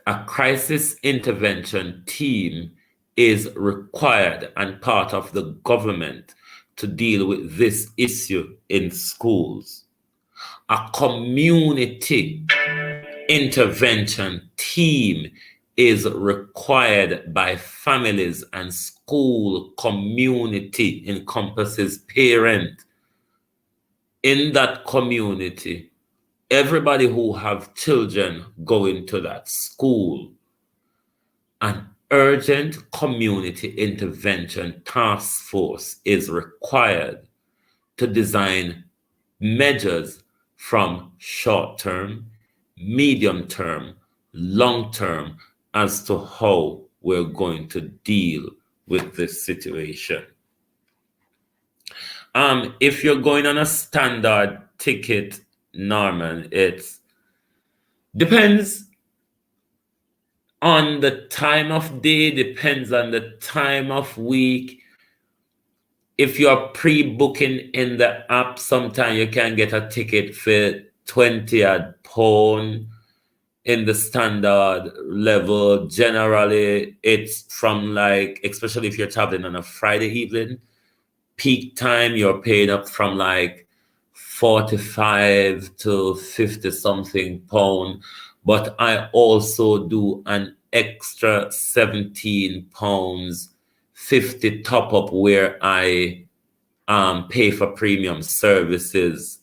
A crisis intervention team is required and part of the government to deal with this issue in schools. A community intervention team is required by families, and school community encompasses parents. In that community, everybody who have children going to that school, an urgent community intervention task force is required to design measures from short-term, medium-term, long-term as to how we're going to deal with this situation. If you're going on a standard ticket, Norman, it depends on the time of day, depends on the time of week. If you're pre-booking in the app, sometimes you can get a ticket for 20 odd pound in the standard level. Generally, it's from like, especially if you're traveling on a Friday evening, peak time, you're paying up from like 45 to 50 something pound. But I also do an extra 17 pounds 50 top up where I pay for premium services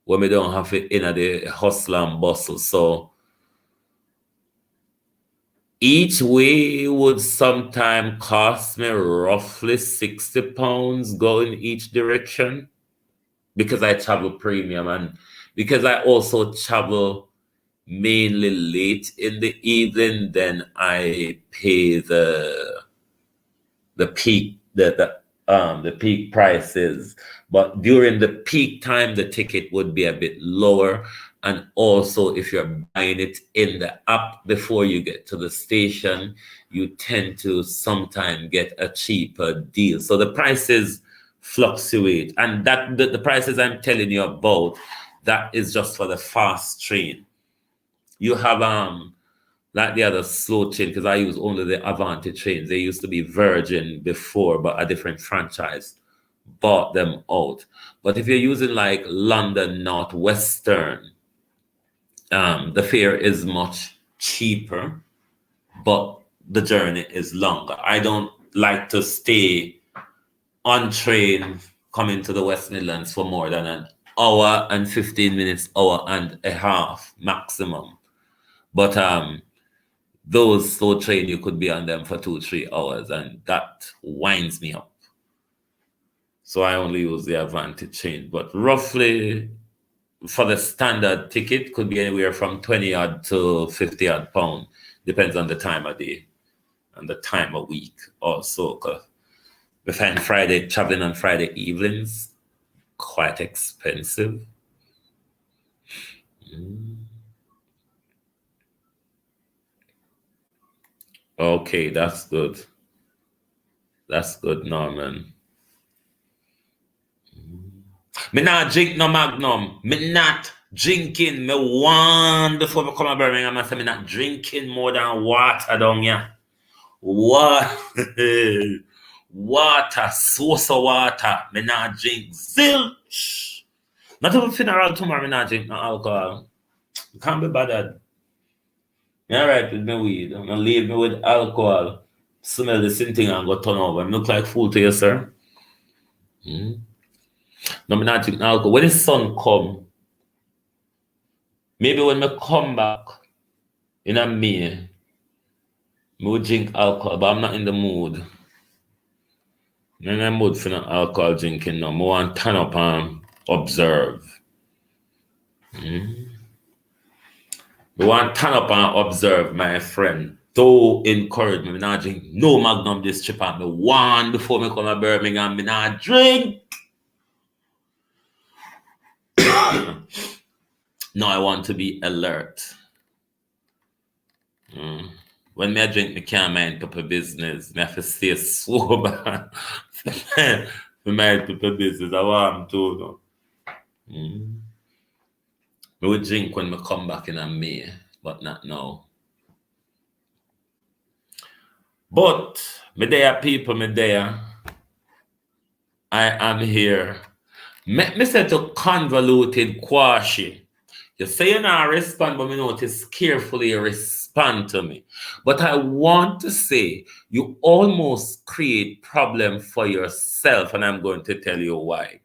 when we don't have it in the hustle and bustle. So each way would sometime cost me roughly 60 pounds going each direction, because I travel premium and because I also travel mainly late in the evening. Then I pay the peak the peak prices. But during the peak time, the ticket would be a bit lower. And also, if you're buying it in the app before you get to the station, you tend to sometimes get a cheaper deal. So the prices fluctuate, and that the prices I'm telling you about, that is just for the fast train. You have like the other slow train, because I use only the Avanti trains. They used to be Virgin before, but a different franchise bought them out. But if you're using like London Northwestern, the fare is much cheaper, but the journey is longer. I don't like to stay on train coming to the West Midlands for more than an hour and 15 minutes, hour and a half maximum. But those slow train, you could be on them for 2-3 hours, and that winds me up. So I only use the Advantage train. But roughly, for the standard ticket, could be anywhere from 20 odd to 50 odd pound, depends on the time of day and the time of week also. Cause we find traveling on Friday evenings quite expensive. Okay, that's good. That's good, Norman. Me not drink no Magnum. Me not drinking. Me want before me come to Birmingham. I say me not drinking more than water down here. Water, source of water. Me not drink zilch. Not even funeral tomorrow. Me not drink no alcohol. Can't be bothered. All right with me weed. I'm gonna leave me with alcohol. Smell the same thing and go turn over. I look like fool to you, sir. No, me not drink alcohol. When the sun come, maybe when me come back in a May, me would drink alcohol, but I'm not in the mood. I'm in the mood for no alcohol drinking now. I want to turn up and observe. I want to turn up and observe, my friend. Don't encourage me. I not drink no Magnum this trip. And me want before me come to Birmingham, me not drink. No, I want to be alert. When me I drink, me can't mind people business. Me have to stay sober. Me mind people business. I want to. Me would drink when me come back in a May, but not now. But me there, people, me there. I am here. Me say to convoluted quashi. You say you not respond, but me notice carefully you respond to me. But I want to say you almost create problem for yourself, and I'm going to tell you why.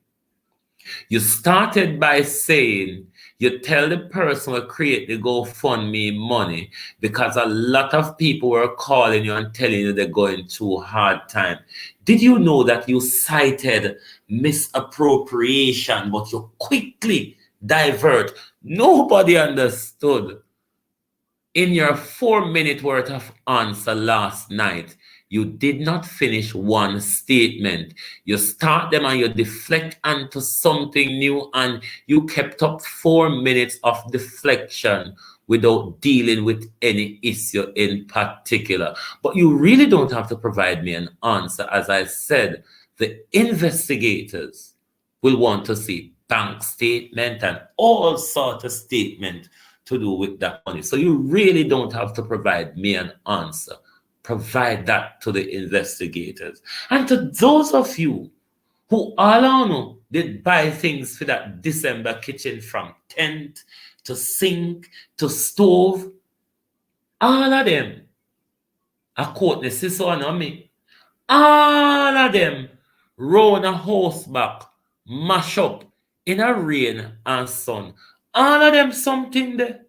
You started by saying you tell the person who create the GoFundMe money because a lot of people were calling you and telling you they're going through a hard time. Did you know that you cited misappropriation, but you quickly divert? Nobody understood. In your 4-minute worth of answer last night, you did not finish one statement. You start them and you deflect onto something new, and you kept up 4 minutes of deflection without dealing with any issue in particular. But you really don't have to provide me an answer. As I said, the investigators will want to see bank statement and all sort of statement to do with that money. So you really don't have to provide me an answer. Provide that to the investigators. And to those of you who all I know did buy things for that December kitchen, from tent to sink to stove, all of them, I quote the sister on me, all of them round a house back, mash up in a rain and sun. All of them something there.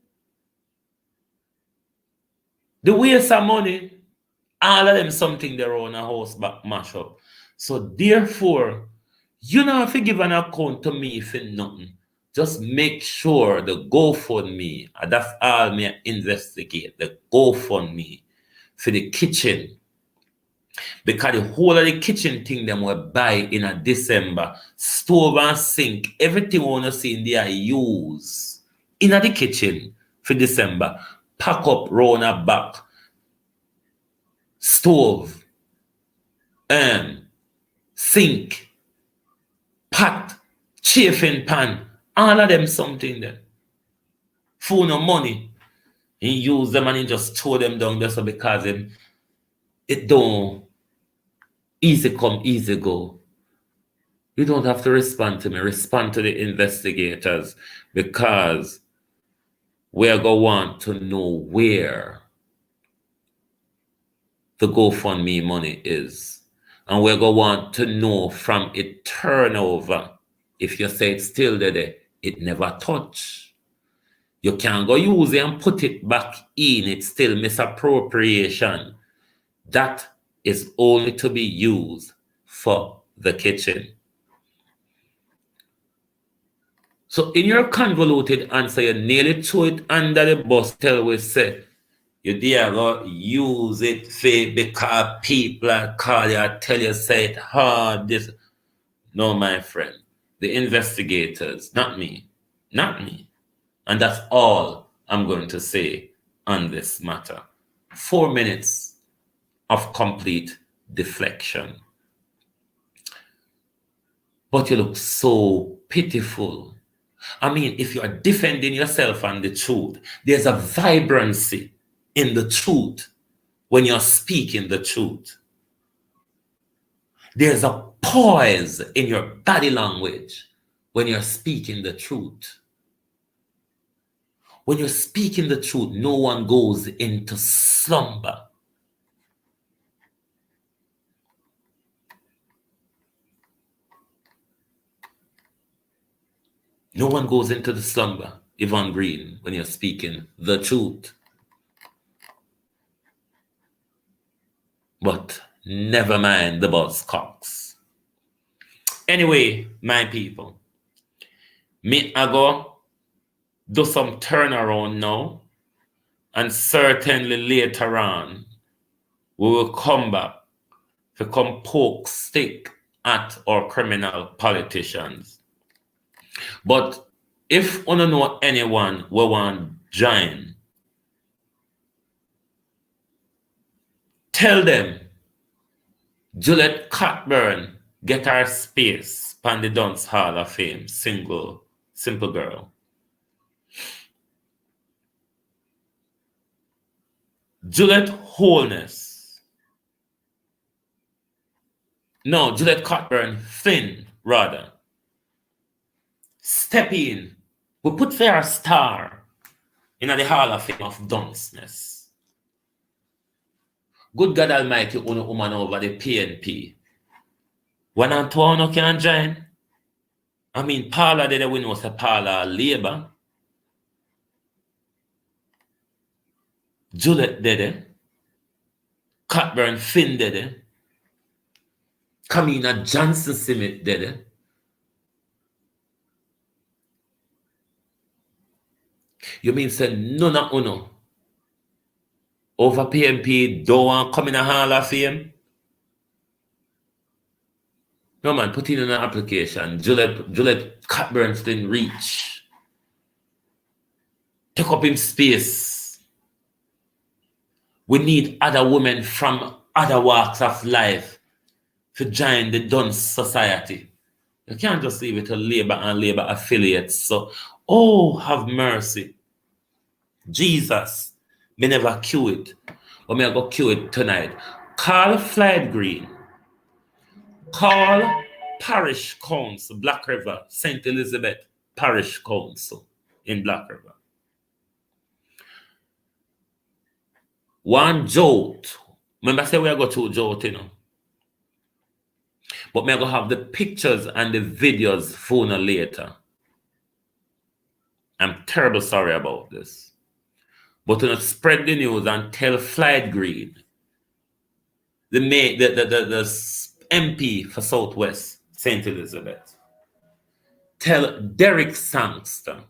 The waste of money, all of them something there on a house back, mash up. So therefore, you don't have to give an account to me for nothing. Just make sure the GoFundMe, that's all me investigate, the GoFundMe for the kitchen. Because the whole of the kitchen thing them will buy in a December, stove and sink, everything we want to see in there use in the kitchen for December. Pack up round a back, stove, sink, pot, chafing pan, all of them something there. Full of money. He use them and he just throw them down just because it don't easy come, easy go. You don't have to respond to me. Respond to the investigators, because we're going to want to know where the GoFundMe money is. And we're going to want to know from it turnover. If you say it's still there, it never touch. You can't go use it and put it back in. It's still misappropriation. That is only to be used for the kitchen. So in your convoluted answer, you nearly threw it under the bus. Tell we say, you dare go use it for because people call you and tell you, say it hard. This. No, my friend. The investigators, not me. Not me. And that's all I'm going to say on this matter. 4 minutes of complete deflection. But you look so pitiful. I mean, if you are defending yourself and the truth, there's a vibrancy in the truth when you're speaking the truth. There's a poise in your body language when you're speaking the truth. When you're speaking the truth, no one goes into slumber. No one goes into the slumber, Yvonne Green, when you're speaking the truth. But never mind the buzzcocks. Anyway, my people, me I go do some turnaround now, and certainly later on, we will come back to come poke stick at our criminal politicians. But if you don't know anyone who want to join, tell them Juliet Cockburn get her space on the Dance Hall of Fame, simple girl. Juliet Wholeness. No, Juliet Cockburn Finn, rather. Step in. We put for a star in the Hall of Fame of dunceness. Good God Almighty, uno woman over the PNP. When Antoine can join, I mean, Paula did we know say Paula Labour. Juliet did it. Cockburn Finn did it. Kamina Johnson Simit did it. You mean say none of uno over PNP don't want come in a Hall of Fame? No man, put in an application. Juliet Cockburn didn't reach. take up him space. We need other women from other walks of life to join the Dunce Society. You can't just leave it to Labour and Labour affiliates. So, oh, have mercy. Jesus, me never cue it, but me I go cue it tonight. Call Floyd Green. Call Parish Council, Black River, St. Elizabeth Parish Council in Black River. One jolt. Remember I said we are going to jolt, you know. But me I go have the pictures and the videos sooner or later. I'm terribly sorry about this. But to spread the news and tell Floyd Green, the MP for Southwest St. Elizabeth, tell Derek Sangster,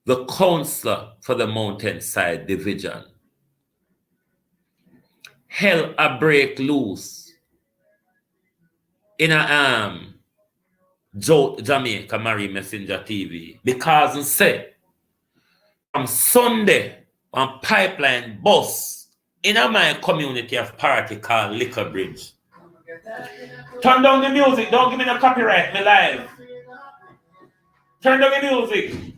the councillor for the Mountainside Division, hell a break loose in a Jamaica Mary Messenger TV because he said from Sunday on pipeline bus in my community of party called Liquor Bridge. Turn down the music, don't give me no copyright, me live. Turn down the music.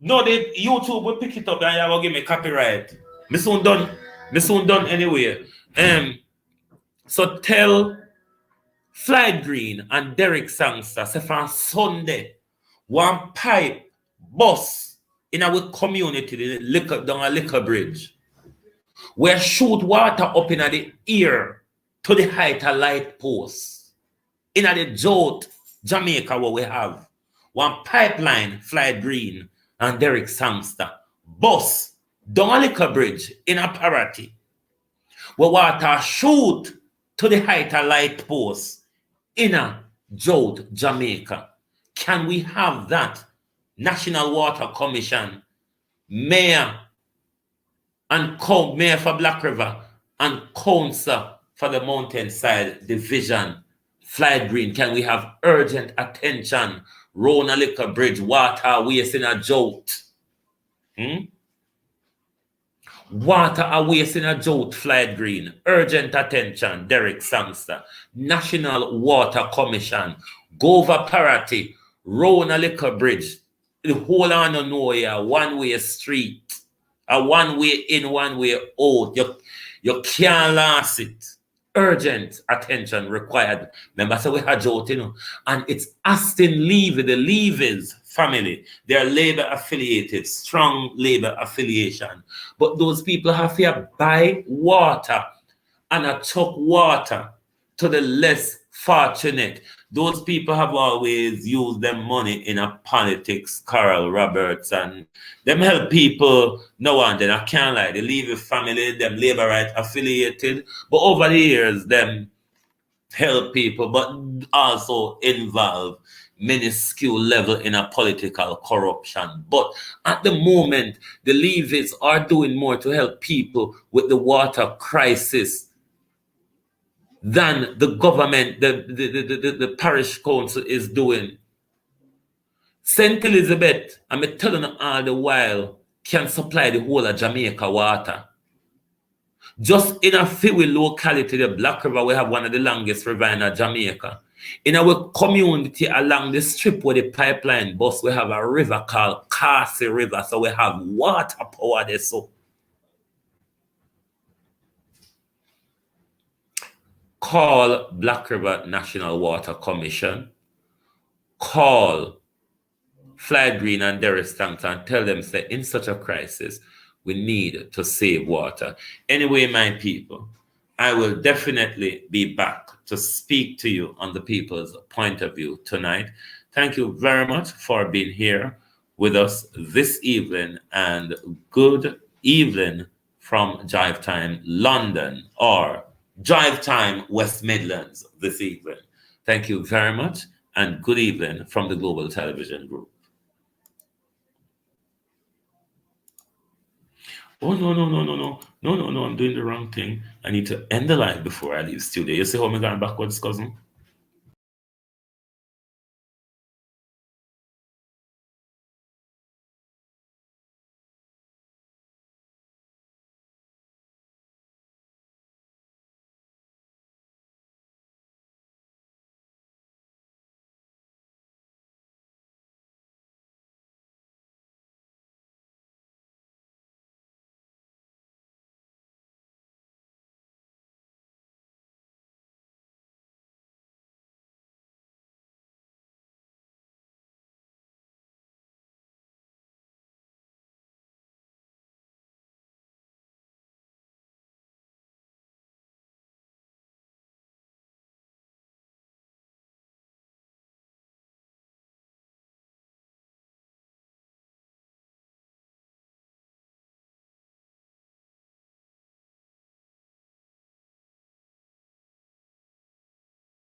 No, the YouTube will pick it up and you will give me copyright. Me soon done anyway. So tell Floyd Green and Derek Sangster say from Sunday, one pipe bus in our community, down a Liquor Bridge, where shoot water up in the ear to the height of light posts. In the Jolt, Jamaica, where we have one pipeline, Floyd Green and Derek Sangster, bus down a Liquor Bridge in a parity, where water shoot to the height of light posts in a Jolt, Jamaica. Can we have that? National Water Commission, Mayor for Black River and Council for the Mountainside Division, Floyd Green, can we have urgent attention? Rona Liquor Bridge, water waste in a Jolt. Water waste in a Jolt, Floyd Green. Urgent attention, Derek Sangster. National Water Commission, Gova Parity, Rona Liquor Bridge. The whole on nowhere, one-way street. A one-way in, one-way out. You can't last it. Urgent attention required. Remember, so we had Jolt, you know, and it's Aston Levy, the Levy's family. They're Labour affiliated, strong Labour affiliation. But those people have to buy water and a chuck water to the less fortunate. Those people have always used their money in a politics, Carol Roberts, and them help people no one. Then I can't lie. The Levy family, them Labour right affiliated, but over the years, them help people, but also involve minuscule level in a political corruption. But at the moment, the Levies are doing more to help people with the water crisis than the government, the parish council is doing. St. Elizabeth, I'm telling you all the while, can supply the whole of Jamaica water. Just in a few locality, the Black River, we have one of the longest rivers in Jamaica. In our community along the strip where the pipeline bus, we have a river called Cassie River, so we have water power there. So call Black River National Water Commission, call Floyd Green and Derek Sangster and tell them that in such a crisis, we need to save water. Anyway, my people, I will definitely be back to speak to you on the people's point of view tonight. Thank you very much for being here with us this evening, and good evening from Drive Time London or Drive Time West Midlands this evening. Thank you very much, and good evening from the Global Television Group. Oh, no, I'm doing the wrong thing. I need to end the live before I leave studio. You see how I'm going backwards, cousin?